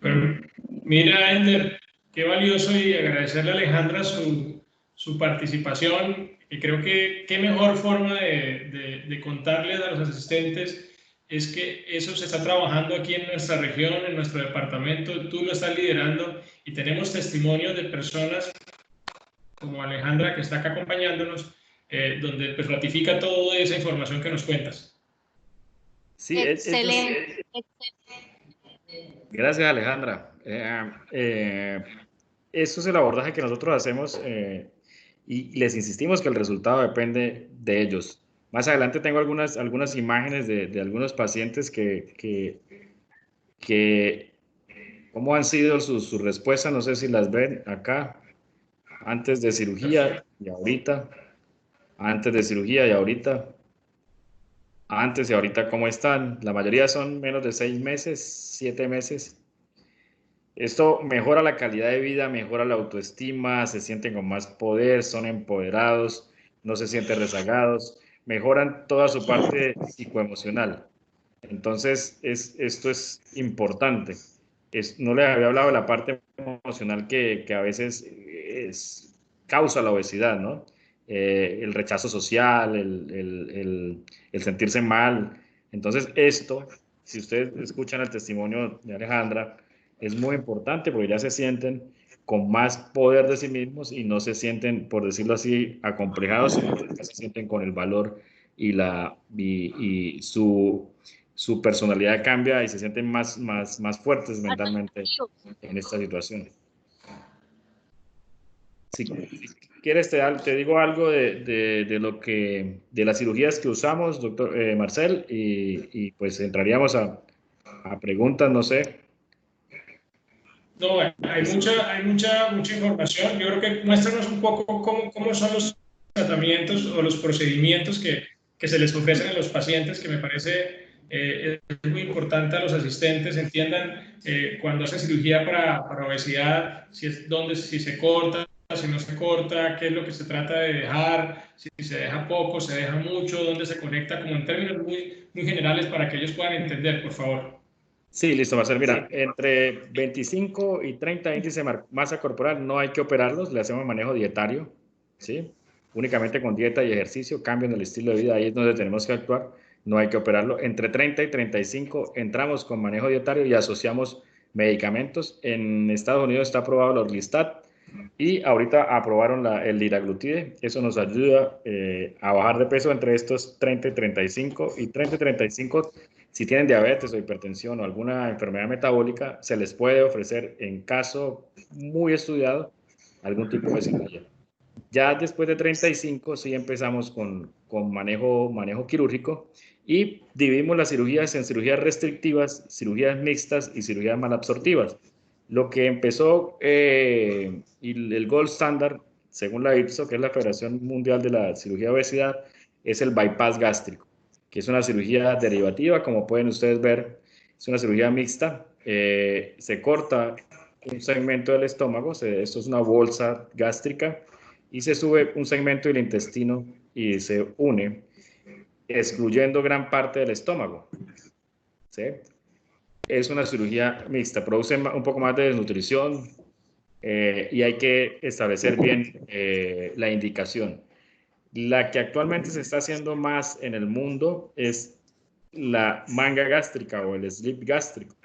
Bueno, mira, Ender, qué valioso, y agradecerle a Alejandra su participación. Y creo que qué mejor forma de contarles a los asistentes es que eso se está trabajando aquí en nuestra región, en nuestro departamento. Tú lo estás liderando y tenemos testimonios de personas como Alejandra, que está acá acompañándonos, donde pues ratifica toda esa información que nos cuentas. Sí, Excelente. Gracias, Alejandra. Eso es el abordaje que nosotros hacemos y les insistimos que el resultado depende de ellos. Más adelante tengo algunas imágenes de algunos pacientes que cómo han sido sus respuestas, no sé si las ven acá, antes de cirugía y ahorita, antes de cirugía y ahorita, antes y ahorita, ¿cómo están? La mayoría son menos de 6 meses, 7 meses. Esto mejora la calidad de vida, mejora la autoestima, se sienten con más poder, son empoderados, no se sienten rezagados, mejoran toda su parte psicoemocional. Entonces, esto es importante. No les había hablado de la parte emocional que a veces causa la obesidad, ¿no? El rechazo social, el sentirse mal. Entonces, esto, si ustedes escuchan el testimonio de Alejandra, es muy importante porque ya se sienten con más poder de sí mismos y no se sienten, por decirlo así, acomplejados, sino que se sienten con el valor y su personalidad cambia y se sienten más fuertes mentalmente en esta situación. Si quieres te digo algo de las cirugías que usamos, doctor Marcel, y pues entraríamos a preguntas, no sé. No, hay mucha información. Yo creo que muéstranos un poco cómo son los tratamientos o los procedimientos que se les ofrecen a los pacientes, que me parece es muy importante a los asistentes entiendan cuando hacen cirugía para obesidad, si se corta, si no se corta, qué es lo que se trata de dejar, si se deja poco, se deja mucho, dónde se conecta, como en términos muy generales para que ellos puedan entender, por favor. Sí, listo, Marcel. Mira, entre 25 y 30 índice de masa corporal no hay que operarlos, le hacemos manejo dietario, ¿sí? Únicamente con dieta y ejercicio, cambio en el estilo de vida, ahí es donde tenemos que actuar, no hay que operarlo. Entre 30 y 35 entramos con manejo dietario y asociamos medicamentos. En Estados Unidos está aprobado el Orlistat y ahorita aprobaron el liraglutide. Eso nos ayuda a bajar de peso entre estos 30 y 35 y 30 y 35. Si tienen diabetes o hipertensión o alguna enfermedad metabólica, se les puede ofrecer, en caso muy estudiado, algún tipo de cirugía. Ya después de 35, sí empezamos con manejo quirúrgico y dividimos las cirugías en cirugías restrictivas, cirugías mixtas y cirugías malabsortivas. Lo que empezó y el gold standard, según la IPSO, que es la Federación Mundial de la Cirugía de Obesidad, es el bypass gástrico, que es una cirugía derivativa, como pueden ustedes ver, es una cirugía mixta. Se corta un segmento del estómago, esto es una bolsa gástrica, y se sube un segmento del intestino y se une, excluyendo gran parte del estómago. ¿Sí? Es una cirugía mixta, produce un poco más de desnutrición y hay que establecer bien la indicación. La que actualmente se está haciendo más en el mundo es la manga gástrica o el slip gástrico.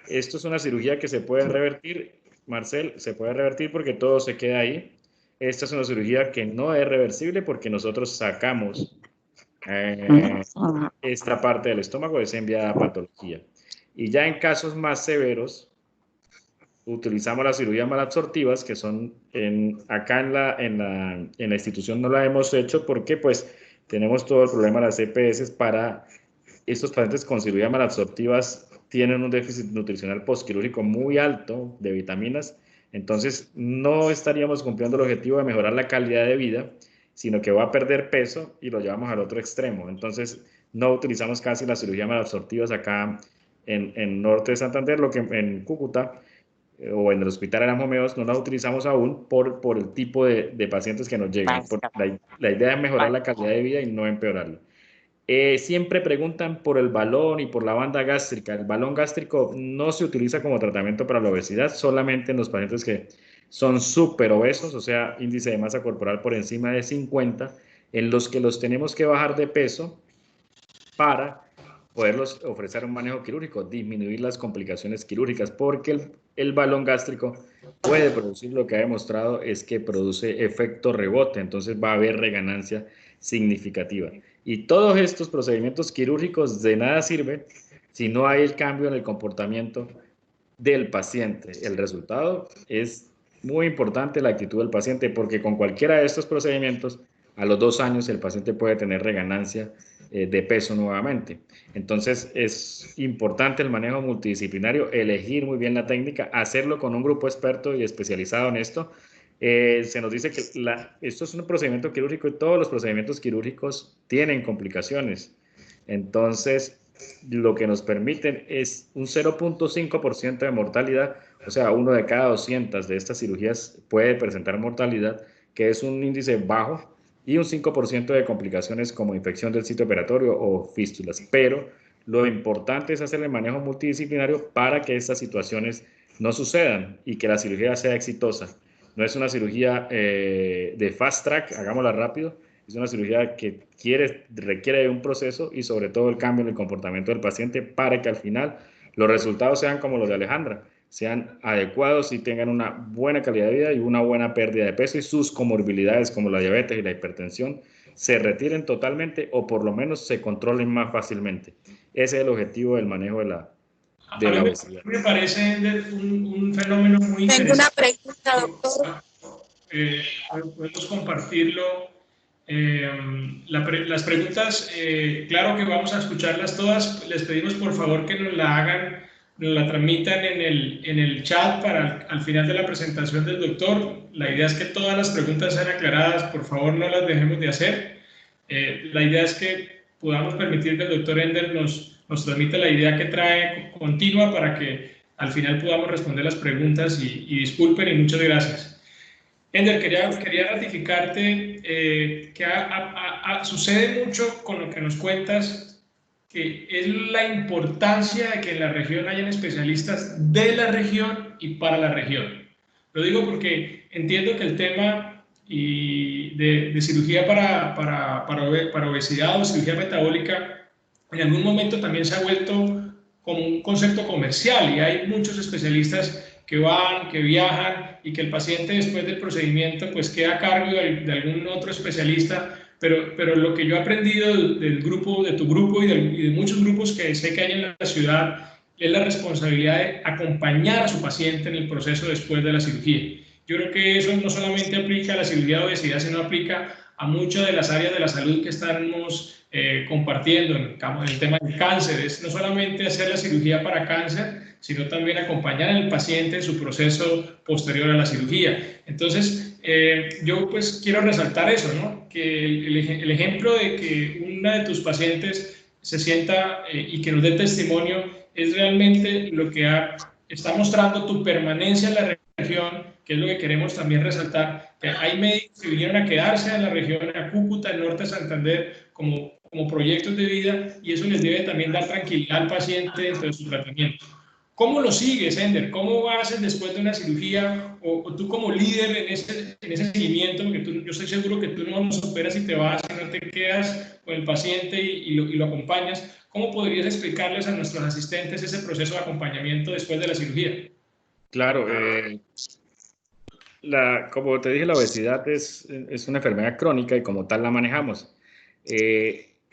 Esto es una cirugía que se puede revertir, Marcel, se puede revertir porque todo se queda ahí. Esta es una cirugía que no es reversible porque nosotros sacamos esta parte del estómago, es enviada a patología. Y ya en casos más severos, utilizamos las cirugías malabsortivas, que son acá en la institución no la hemos hecho porque pues tenemos todo el problema de las EPS para estos pacientes con cirugías malabsortivas tienen un déficit nutricional postquirúrgico muy alto de vitaminas, entonces no estaríamos cumpliendo el objetivo de mejorar la calidad de vida, sino que va a perder peso y lo llevamos al otro extremo. Entonces no utilizamos casi la cirugía malabsortivas acá en Norte de Santander, lo que en Cúcuta o en el Hospital Aranjo Meos no la utilizamos aún por el tipo de pacientes que nos llegan. La idea es mejorar la calidad de vida y no empeorarla. Siempre preguntan por el balón y por la banda gástrica. El balón gástrico no se utiliza como tratamiento para la obesidad, solamente en los pacientes que son súper obesos, o sea, índice de masa corporal por encima de 50, en los que los tenemos que bajar de peso para poderlos ofrecer un manejo quirúrgico, disminuir las complicaciones quirúrgicas, porque el balón gástrico puede producir, lo que ha demostrado es que produce efecto rebote, entonces va a haber reganancia significativa. Y todos estos procedimientos quirúrgicos de nada sirven si no hay el cambio en el comportamiento del paciente. El resultado es muy importante, la actitud del paciente, porque con cualquiera de estos procedimientos, a los 2 años el paciente puede tener reganancia de peso nuevamente. Entonces es importante el manejo multidisciplinario, elegir muy bien la técnica, hacerlo con un grupo experto y especializado en esto. Se nos dice que esto es un procedimiento quirúrgico y todos los procedimientos quirúrgicos tienen complicaciones. Entonces, lo que nos permiten es un 0.5% de mortalidad, o sea, 1 de cada 200 de estas cirugías puede presentar mortalidad, que es un índice bajo, y un 5% de complicaciones como infección del sitio operatorio o fístulas. Pero lo importante es hacer el manejo multidisciplinario para que estas situaciones no sucedan y que la cirugía sea exitosa. No es una cirugía de fast track, hagámosla rápido, es una cirugía que requiere de un proceso y sobre todo el cambio en el comportamiento del paciente para que al final los resultados sean como los de Alejandra, sean adecuados y tengan una buena calidad de vida y una buena pérdida de peso y sus comorbilidades como la diabetes y la hipertensión se retiren totalmente o por lo menos se controlen más fácilmente. Ese es el objetivo del manejo de la obesidad. Me parece un fenómeno muy interesante. Tengo una pregunta, doctor. Podemos compartirlo. Las preguntas, claro que vamos a escucharlas todas. Les pedimos por favor que nos la hagan, nos la transmitan en el chat para al final de la presentación del doctor. La idea es que todas las preguntas sean aclaradas, por favor no las dejemos de hacer. La idea es que podamos permitir que el doctor Ender nos transmita la idea que trae continua para que al final podamos responder las preguntas y disculpen y muchas gracias. Ender, quería ratificarte que sucede mucho con lo que nos cuentas, que es la importancia de que en la región hayan especialistas de la región y para la región. Lo digo porque entiendo que el tema de cirugía para obesidad o cirugía metabólica en algún momento también se ha vuelto como un concepto comercial y hay muchos especialistas que van, que viajan y que el paciente después del procedimiento pues queda a cargo de algún otro especialista, pero lo que yo he aprendido del grupo, de tu grupo y de muchos grupos que sé que hay en la ciudad es la responsabilidad de acompañar a su paciente en el proceso después de la cirugía. Yo creo que eso no solamente aplica a la cirugía de obesidad, sino aplica a muchas de las áreas de la salud que estamos compartiendo en el tema del cáncer. Es no solamente hacer la cirugía para cáncer, sino también acompañar al paciente en su proceso posterior a la cirugía. Entonces, yo pues quiero resaltar eso, ¿no? Que el ejemplo de que una de tus pacientes se sienta y que nos dé testimonio es realmente lo que está mostrando tu permanencia en la región, que es lo que queremos también resaltar, que hay médicos que vinieron a quedarse en la región, a Cúcuta, el norte de Santander, como proyectos de vida, y eso les debe también dar tranquilidad al paciente dentro de su tratamiento. ¿Cómo lo sigues, Ender? ¿Cómo haces después de una cirugía? O tú como líder en ese seguimiento, porque yo estoy seguro que tú no lo superas y te vas, sino te quedas con el paciente y lo acompañas. ¿Cómo podrías explicarles a nuestros asistentes ese proceso de acompañamiento después de la cirugía? Claro, como te dije, la obesidad es una enfermedad crónica y como tal la manejamos.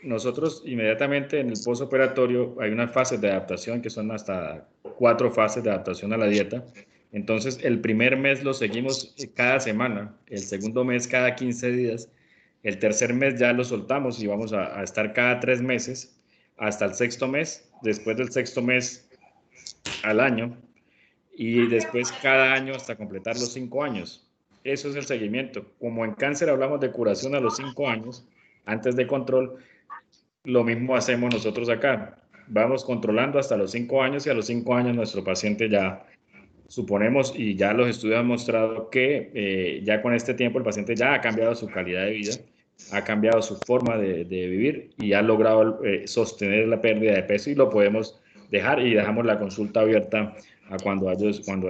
Nosotros inmediatamente en el postoperatorio hay unas fases de adaptación que son hasta 4 fases de adaptación a la dieta. Entonces el primer mes lo seguimos cada semana, el segundo mes cada 15 días, el tercer mes ya lo soltamos y vamos a estar cada 3 meses hasta el sexto mes. Después del sexto mes al año y después cada año hasta completar los 5 años. Eso es el seguimiento. Como en cáncer hablamos de curación a los 5 años, antes de control, lo mismo hacemos nosotros acá. Vamos controlando hasta los 5 años y a los 5 años nuestro paciente ya, suponemos, y ya los estudios han mostrado que ya con este tiempo el paciente ya ha cambiado su calidad de vida, ha cambiado su forma de vivir y ha logrado sostener la pérdida de peso y lo podemos dejar y dejamos la consulta abierta a cuando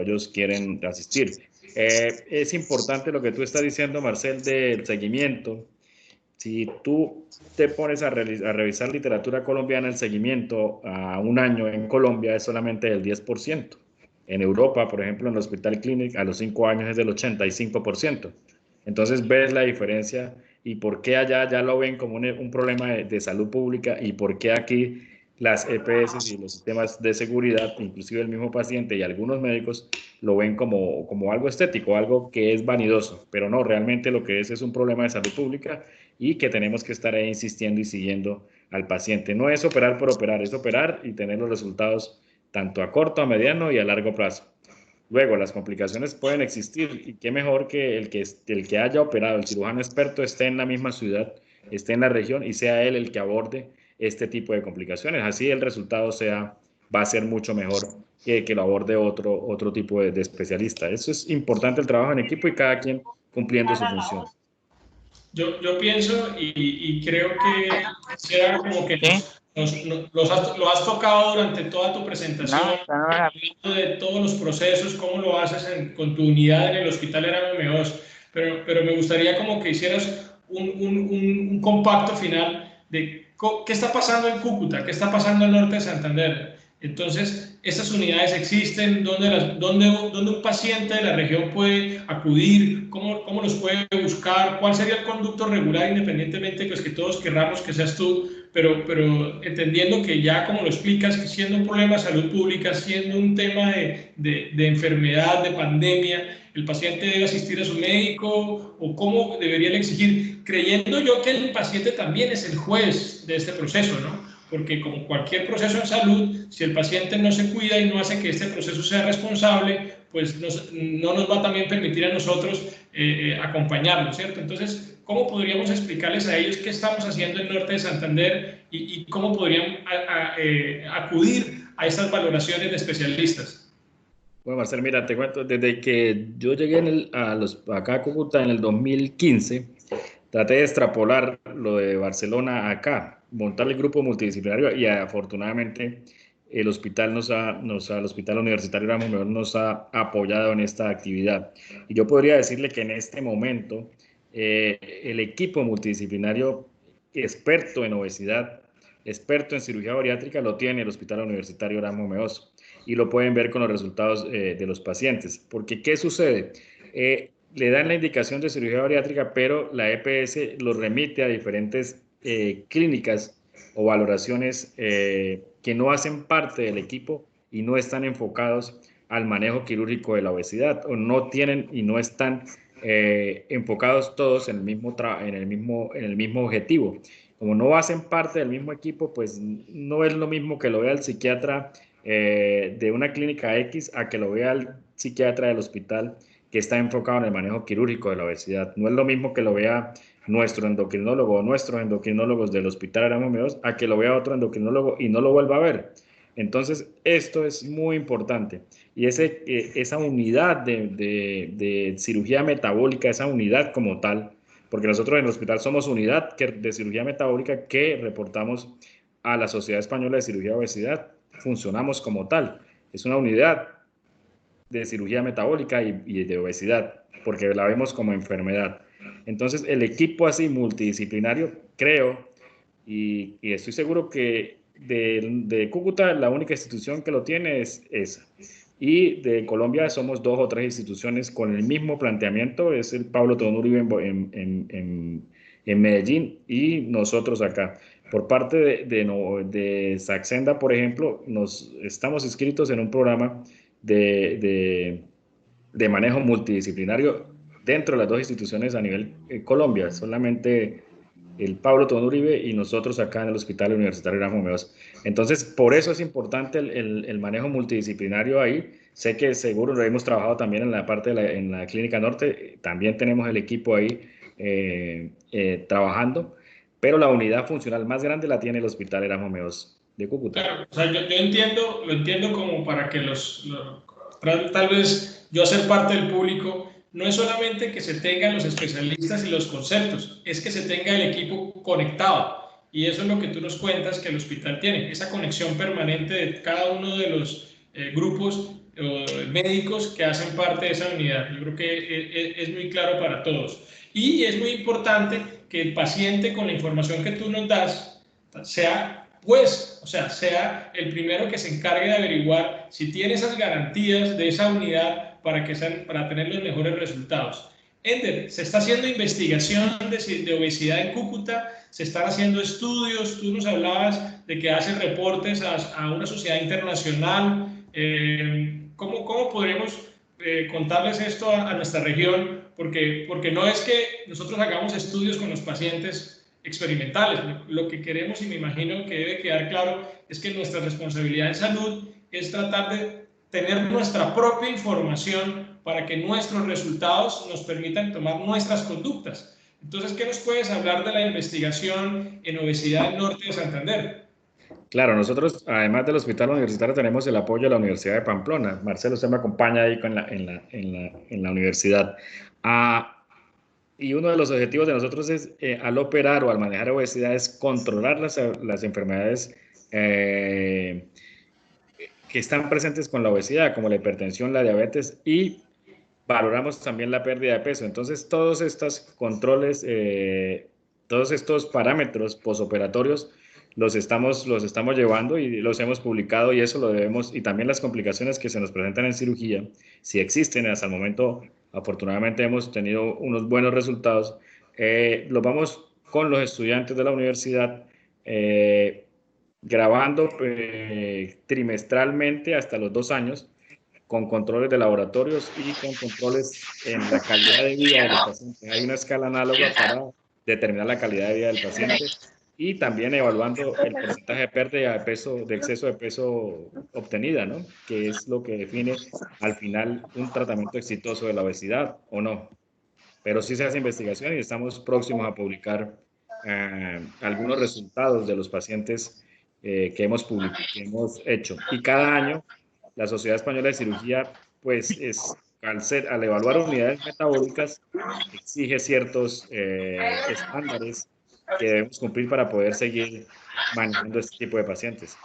ellos quieren asistir. Es importante lo que tú estás diciendo, Marcel, del seguimiento. Si tú te pones a revisar literatura colombiana, el seguimiento a un año en Colombia es solamente del 10%. En Europa, por ejemplo, en el Hospital Clínic, a los 5 años es del 85%. Entonces, ves la diferencia y por qué allá ya lo ven como un problema de salud pública y por qué aquí las EPS y los sistemas de seguridad, inclusive el mismo paciente y algunos médicos, lo ven como algo estético, algo que es vanidoso, pero no, realmente lo que es un problema de salud pública y que tenemos que estar ahí insistiendo y siguiendo al paciente. No es operar por operar, es operar y tener los resultados tanto a corto, a mediano y a largo plazo. Luego, las complicaciones pueden existir y qué mejor que el que haya operado, el cirujano experto, esté en la misma ciudad, esté en la región y sea él el que aborde este tipo de complicaciones. Así el resultado va a ser mucho mejor que lo aborde otro tipo de especialista. Eso es importante, el trabajo en equipo y cada quien cumpliendo su función. Yo pienso y creo que sea como que lo has tocado durante toda tu presentación, hablando de todos los procesos, cómo lo haces con tu unidad en el Hospital Erasmo Meos, pero me gustaría como que hicieras un compacto final de qué está pasando en Cúcuta, qué está pasando en Norte de Santander. Entonces, estas unidades existen, ¿dónde un paciente de la región puede acudir? ¿Cómo los puede buscar? ¿Cuál sería el conducto regular, independientemente pues, que todos querramos que seas tú? Pero entendiendo que ya, como lo explicas, que siendo un problema de salud pública, siendo un tema de enfermedad, de pandemia, el paciente debe asistir a su médico o cómo debería exigir, creyendo yo que el paciente también es el juez de este proceso, ¿no? Porque como cualquier proceso en salud, si el paciente no se cuida y no hace que este proceso sea responsable, pues no nos va a también permitir a nosotros acompañarlo, ¿cierto? Entonces, ¿cómo podríamos explicarles a ellos qué estamos haciendo en Norte de Santander y cómo podrían acudir a estas valoraciones de especialistas? Bueno, Marcel, mira, te cuento, desde que yo llegué acá a Cúcuta en el 2015, traté de extrapolar lo de Barcelona acá, montar el grupo multidisciplinario y afortunadamente el hospital el Hospital Universitario Erasmo Meos nos ha apoyado en esta actividad. Y yo podría decirle que en este momento el equipo multidisciplinario experto en obesidad, experto en cirugía bariátrica, lo tiene el Hospital Universitario Erasmo Meos y lo pueden ver con los resultados de los pacientes. Porque, ¿qué sucede? Le dan la indicación de cirugía bariátrica, pero la EPS lo remite a diferentes clínicas o valoraciones que no hacen parte del equipo y no están enfocados al manejo quirúrgico de la obesidad o no tienen y no están enfocados todos en el mismo objetivo. Como no hacen parte del mismo equipo, pues no es lo mismo que lo vea el psiquiatra de una clínica X a que lo vea el psiquiatra del hospital que está enfocado en el manejo quirúrgico de la obesidad. No es lo mismo que lo vea nuestro endocrinólogo o nuestros endocrinólogos del Hospital Erasmo Meos a que lo vea otro endocrinólogo y no lo vuelva a ver. Entonces, esto es muy importante. Y esa unidad de cirugía metabólica, esa unidad como tal, porque nosotros en el hospital somos unidad de cirugía metabólica que reportamos a la Sociedad Española de Cirugía de Obesidad, funcionamos como tal. Es una unidad de cirugía metabólica y de obesidad, porque la vemos como enfermedad. Entonces, el equipo así multidisciplinario, creo, y estoy seguro que de Cúcuta la única institución que lo tiene es esa. Y de Colombia somos 2 o 3 instituciones con el mismo planteamiento, es el Pablo Tobón Uribe en Medellín y nosotros acá. Por parte de Saxenda, por ejemplo, estamos inscritos en un programa de manejo multidisciplinario dentro de las 2 instituciones a nivel Colombia. Solamente el Pablo Tobón Uribe y nosotros acá en el Hospital Universitario Erasmo Meos. Entonces, por eso es importante el manejo multidisciplinario ahí. Sé que seguro lo hemos trabajado también en la parte en la Clínica Norte, también tenemos el equipo ahí trabajando, pero la unidad funcional más grande la tiene el Hospital Erasmo Meos de Cúcuta. Claro, o sea, yo entiendo, lo entiendo como para que tal vez yo ser parte del público, no es solamente que se tengan los especialistas y los conceptos, es que se tenga el equipo conectado. Y eso es lo que tú nos cuentas que el hospital tiene, esa conexión permanente de cada uno de los grupos médicos que hacen parte de esa unidad. Yo creo que es muy claro para todos. Y es muy importante que el paciente, con la información que tú nos das, sea pues, o sea, sea el primero que se encargue de averiguar si tiene esas garantías de esa unidad para tener los mejores resultados. Ender, se está haciendo investigación de obesidad en Cúcuta, se están haciendo estudios, tú nos hablabas de que hacen reportes a una sociedad internacional. ¿Cómo podremos contarles esto a nuestra región? Porque no es que nosotros hagamos estudios con los pacientes experimentales. Lo que queremos, y me imagino que debe quedar claro, es que nuestra responsabilidad en salud es tratar de tener nuestra propia información para que nuestros resultados nos permitan tomar nuestras conductas. Entonces, ¿qué nos puedes hablar de la investigación en obesidad en Norte de Santander? Claro, nosotros, además del Hospital Universitario, tenemos el apoyo de la Universidad de Pamplona. Marcelo, usted me acompaña ahí en la universidad. Y uno de los objetivos de nosotros es, al operar o al manejar obesidad, es controlar las enfermedades que están presentes con la obesidad, como la hipertensión, la diabetes, y valoramos también la pérdida de peso. Entonces, todos estos controles, todos estos parámetros posoperatorios los estamos llevando y los hemos publicado, y eso lo debemos, y también las complicaciones que se nos presentan en cirugía, si existen, hasta el momento afortunadamente hemos tenido unos buenos resultados, los vamos con los estudiantes de la universidad grabando trimestralmente hasta los 2 años, con controles de laboratorios y con controles en la calidad de vida del paciente. Hay una escala análoga para determinar la calidad de vida del paciente, y también evaluando el porcentaje de pérdida de peso, de exceso de peso obtenida, ¿no? Que es lo que define al final un tratamiento exitoso de la obesidad o no. Pero sí se hace investigación y estamos próximos a publicar algunos resultados de los pacientes que hemos hecho. Y cada año la Sociedad Española de Cirugía, pues al evaluar unidades metabólicas, exige ciertos estándares que debemos cumplir para poder seguir manejando este tipo de pacientes.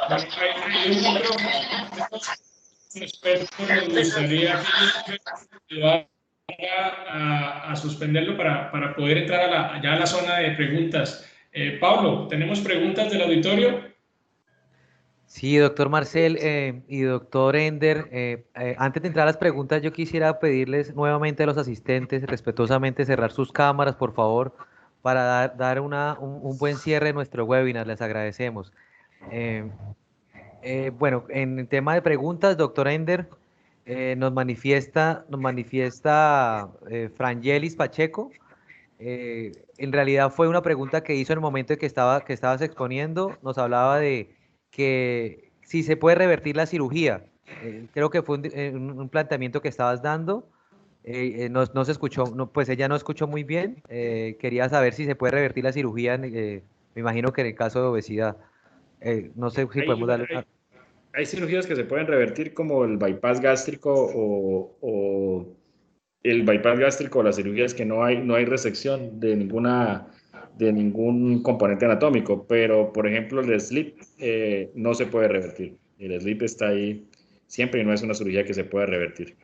Hay un micrófono experto, nos gustaría que a suspenderlo para poder entrar ya a la zona de preguntas. Pablo, ¿tenemos preguntas del auditorio? Sí, doctor Marcel y doctor Ender, antes de entrar a las preguntas, yo quisiera pedirles nuevamente a los asistentes respetuosamente cerrar sus cámaras, por favor, para dar un buen cierre de nuestro webinar. Les agradecemos. Eh, bueno, en el tema de preguntas, doctor Ender, nos manifiesta Frangelis Pacheco. En realidad fue una pregunta que hizo en el momento en que estabas exponiendo. Nos hablaba de que si se puede revertir la cirugía. Creo que fue un planteamiento que estabas dando. No se escuchó, pues ella no escuchó muy bien. Quería saber si se puede revertir la cirugía, me imagino que en el caso de obesidad. No sé si podemos darle una... Hay cirugías que se pueden revertir, como el bypass gástrico o el bypass gástrico, las cirugías que no hay resección de ningún componente anatómico, pero por ejemplo el SLIP no se puede revertir. El SLIP está ahí siempre y no es una cirugía que se pueda revertir.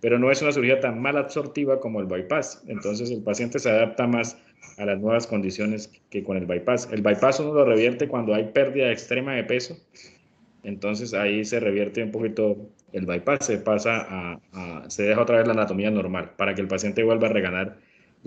Pero no es una cirugía tan mal absortiva como el bypass. Entonces el paciente se adapta más a las nuevas condiciones que con el bypass. El bypass uno lo revierte cuando hay pérdida extrema de peso. Entonces ahí se revierte un poquito el bypass, se deja otra vez la anatomía normal para que el paciente vuelva a reganar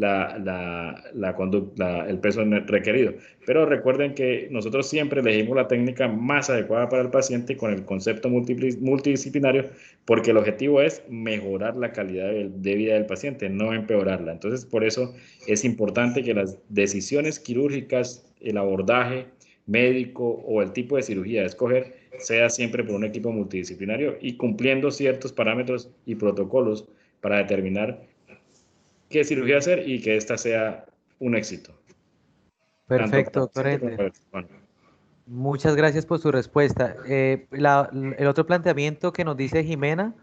el peso requerido. Pero recuerden que nosotros siempre elegimos la técnica más adecuada para el paciente con el concepto multidisciplinario, porque el objetivo es mejorar la calidad de vida del paciente, no empeorarla. Entonces, por eso es importante que las decisiones quirúrgicas, el abordaje médico o el tipo de cirugía a escoger sea siempre por un equipo multidisciplinario y cumpliendo ciertos parámetros y protocolos para determinar qué cirugía hacer y que esta sea un éxito. Perfecto, doctor Ender. Muchas gracias por su respuesta. El otro planteamiento que nos dice Jimena,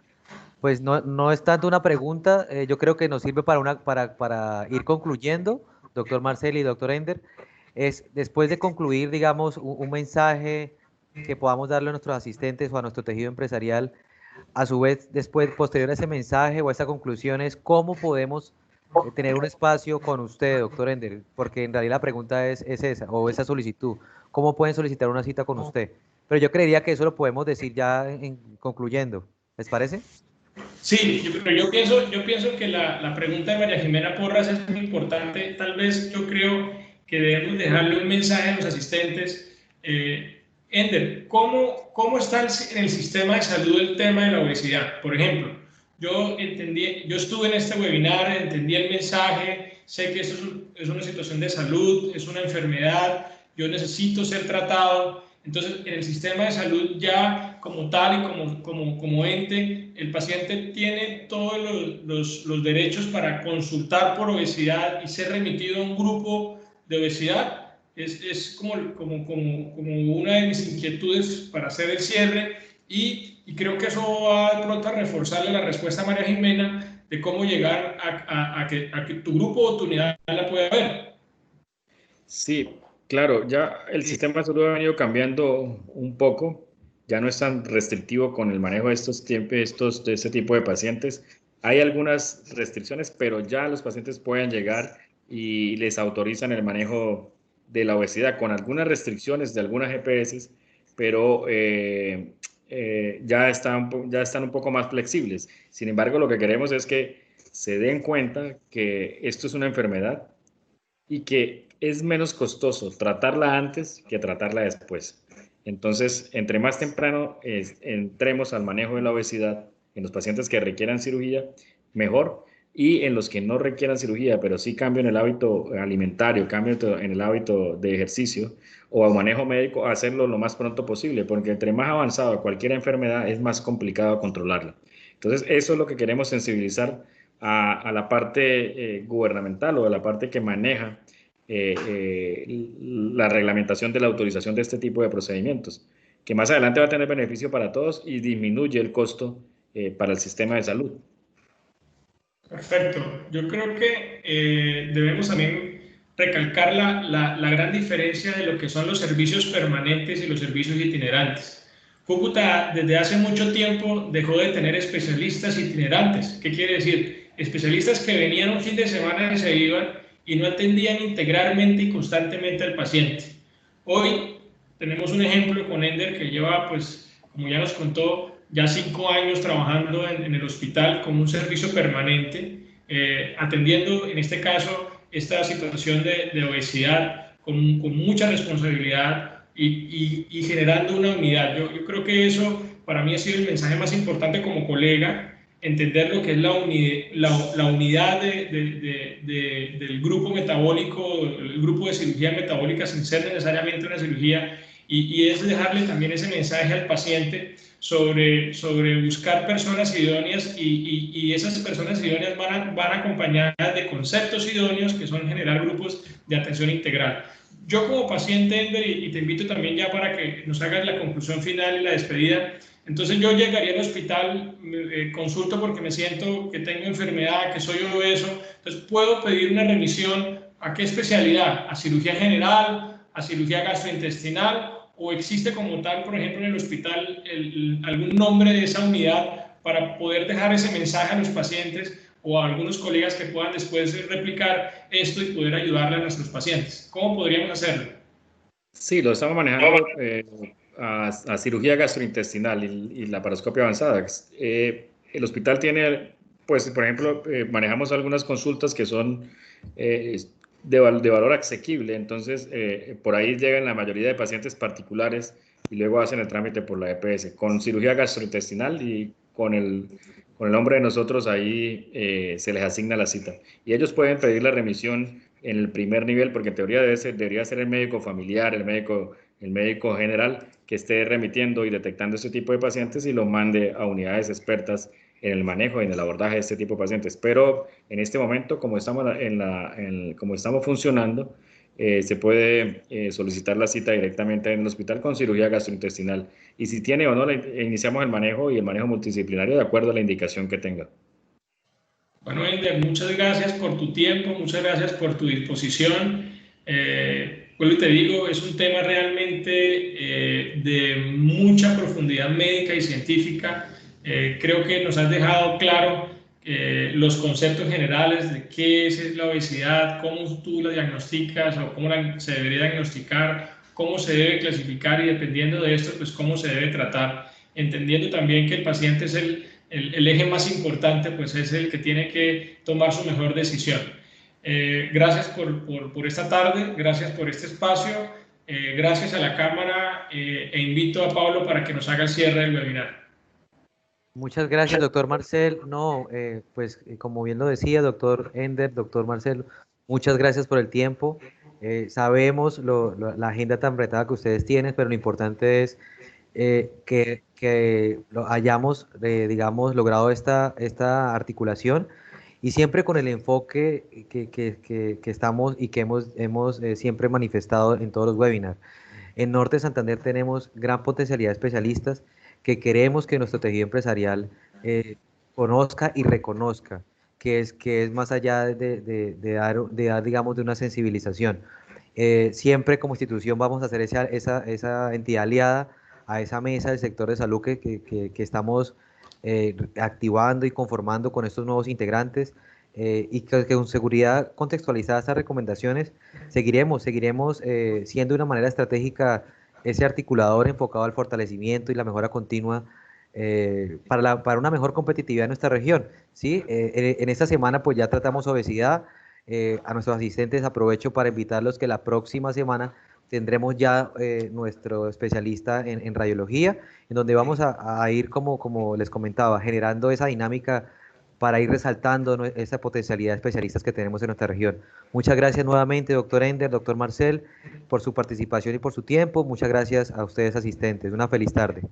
pues no es tanto una pregunta, yo creo que nos sirve para ir concluyendo, doctor Marcel y doctor Ender, es después de concluir, digamos, un mensaje que podamos darle a nuestros asistentes o a nuestro tejido empresarial, a su vez, después, posterior a ese mensaje o a esa conclusión, es cómo podemos tener un espacio con usted, doctor Ender, porque en realidad la pregunta es esa, o esa solicitud, ¿cómo pueden solicitar una cita con usted? Pero yo creería que eso lo podemos decir ya concluyendo, ¿les parece? Sí, pero yo pienso que la pregunta de María Jimena Porras es muy importante. Tal vez yo creo que debemos dejarle un mensaje a los asistentes. Ender, ¿cómo está en el sistema de salud el tema de la obesidad? Por ejemplo, yo estuve en este webinar, entendí el mensaje, sé que esto es una situación de salud, es una enfermedad, yo necesito ser tratado. Entonces, en el sistema de salud ya como tal y como ente, el paciente tiene todos los derechos para consultar por obesidad y ser remitido a un grupo de obesidad. Es como una de mis inquietudes para hacer el cierre y creo que eso va de pronto a reforzarle la respuesta a María Jimena de cómo llegar a que tu grupo o tu unidad la pueda ver. Sí, claro, ya el sistema de salud ha venido cambiando un poco, ya no es tan restrictivo con el manejo de de este tipo de pacientes. Hay algunas restricciones, pero ya los pacientes pueden llegar y les autorizan el manejo de la obesidad con algunas restricciones de algunas EPS, pero ya están un poco más flexibles. Sin embargo, lo que queremos es que se den cuenta que esto es una enfermedad y que es menos costoso tratarla antes que tratarla después. Entonces, entre más temprano entremos al manejo de la obesidad en los pacientes que requieran cirugía, mejor, y en los que no requieran cirugía, pero sí cambio en el hábito alimentario, cambio en el hábito de ejercicio o manejo médico, hacerlo lo más pronto posible, porque entre más avanzado cualquier enfermedad es más complicado controlarla. Entonces, eso es lo que queremos sensibilizar a la parte gubernamental o a la parte que maneja la reglamentación de la autorización de este tipo de procedimientos, que más adelante va a tener beneficio para todos y disminuye el costo para el sistema de salud. Perfecto. Yo creo que debemos también recalcar la gran diferencia de lo que son los servicios permanentes y los servicios itinerantes. Cúcuta desde hace mucho tiempo dejó de tener especialistas itinerantes. ¿Qué quiere decir? Especialistas que venían un fin de semana y se iban y no atendían integralmente y constantemente al paciente. Hoy tenemos un ejemplo con Ender que lleva, pues, como ya nos contó, ya 5 años trabajando en el hospital como un servicio permanente, atendiendo en este caso esta situación de obesidad con mucha responsabilidad y generando una unidad. Yo creo que eso para mí ha sido el mensaje más importante como colega, entender lo que es la unidad del grupo metabólico, el grupo de cirugía metabólica sin ser necesariamente una cirugía, y es dejarle también ese mensaje al paciente sobre buscar personas idóneas y esas personas idóneas van acompañadas de conceptos idóneos que son generar grupos de atención integral. Yo como paciente, Ender, y te invito también ya para que nos hagas la conclusión final y la despedida, entonces yo llegaría al hospital, consulto porque me siento que tengo enfermedad, que soy obeso, entonces puedo pedir una remisión. ¿A qué especialidad? ¿A cirugía general? ¿A cirugía gastrointestinal? ¿O existe como tal, por ejemplo, en el hospital algún nombre de esa unidad para poder dejar ese mensaje a los pacientes o a algunos colegas que puedan después replicar esto y poder ayudarle a nuestros pacientes? ¿Cómo podríamos hacerlo? Sí, lo estamos manejando a cirugía gastrointestinal y laparoscopia avanzada. El hospital tiene pues, por ejemplo, manejamos algunas consultas que son de valor asequible, entonces por ahí llegan la mayoría de pacientes particulares y luego hacen el trámite por la EPS. Con cirugía gastrointestinal y con el nombre de nosotros ahí se les asigna la cita. Y ellos pueden pedir la remisión en el primer nivel, porque en teoría debería ser el médico familiar, el médico general que esté remitiendo y detectando este tipo de pacientes y lo mande a unidades expertas en el manejo y en el abordaje de este tipo de pacientes. Pero en este momento, como estamos, como estamos funcionando, se puede solicitar la cita directamente en el hospital con cirugía gastrointestinal. Y si tiene o no, iniciamos el manejo y el manejo multidisciplinario de acuerdo a la indicación que tenga. Bueno, Ender, muchas gracias por tu tiempo, muchas gracias por tu disposición. Vuelvo y te digo, es un tema realmente de mucha profundidad médica y científica. Creo que nos has dejado claro los conceptos generales de qué es la obesidad, cómo tú la diagnosticas o cómo se debería diagnosticar, cómo se debe clasificar y dependiendo de esto, pues cómo se debe tratar, entendiendo también que el paciente es el eje más importante, pues es el que tiene que tomar su mejor decisión. Gracias por esta tarde, gracias por este espacio, gracias a la cámara e invito a Pablo para que nos haga el cierre del webinar. Muchas gracias, doctor Marcel. No, pues como bien lo decía, doctor Ender, doctor Marcel, muchas gracias por el tiempo. Sabemos la agenda tan apretada que ustedes tienen, pero lo importante es que hayamos, digamos, logrado esta articulación y siempre con el enfoque que estamos y que hemos siempre manifestado en todos los webinars. En Norte Santander tenemos gran potencialidad de especialistas que queremos que nuestro tejido empresarial conozca y reconozca, que es más allá de dar, digamos, de una sensibilización. Siempre como institución vamos a hacer esa entidad aliada a esa mesa del sector de salud que estamos activando y conformando con estos nuevos integrantes y que con seguridad contextualizada estas recomendaciones seguiremos siendo de una manera estratégica ese articulador enfocado al fortalecimiento y la mejora continua para una mejor competitividad en nuestra región. ¿Sí? En esta semana pues ya tratamos obesidad. A nuestros asistentes aprovecho para invitarlos que la próxima semana tendremos ya nuestro especialista en radiología, en donde vamos a ir, como les comentaba, generando esa dinámica para ir resaltando esa potencialidad de especialistas que tenemos en nuestra región. Muchas gracias nuevamente, doctor Ender, doctor Marcel, por su participación y por su tiempo. Muchas gracias a ustedes, asistentes. Una feliz tarde.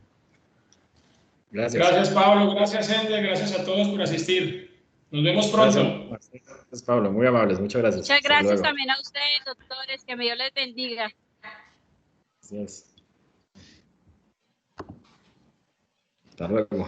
Gracias. Gracias, Pablo. Gracias, Ender. Gracias a todos por asistir. Nos vemos pronto. Gracias, Pablo. Muy amables. Muchas gracias. Muchas gracias también a ustedes, doctores. Que Dios les bendiga. Gracias. Hasta luego.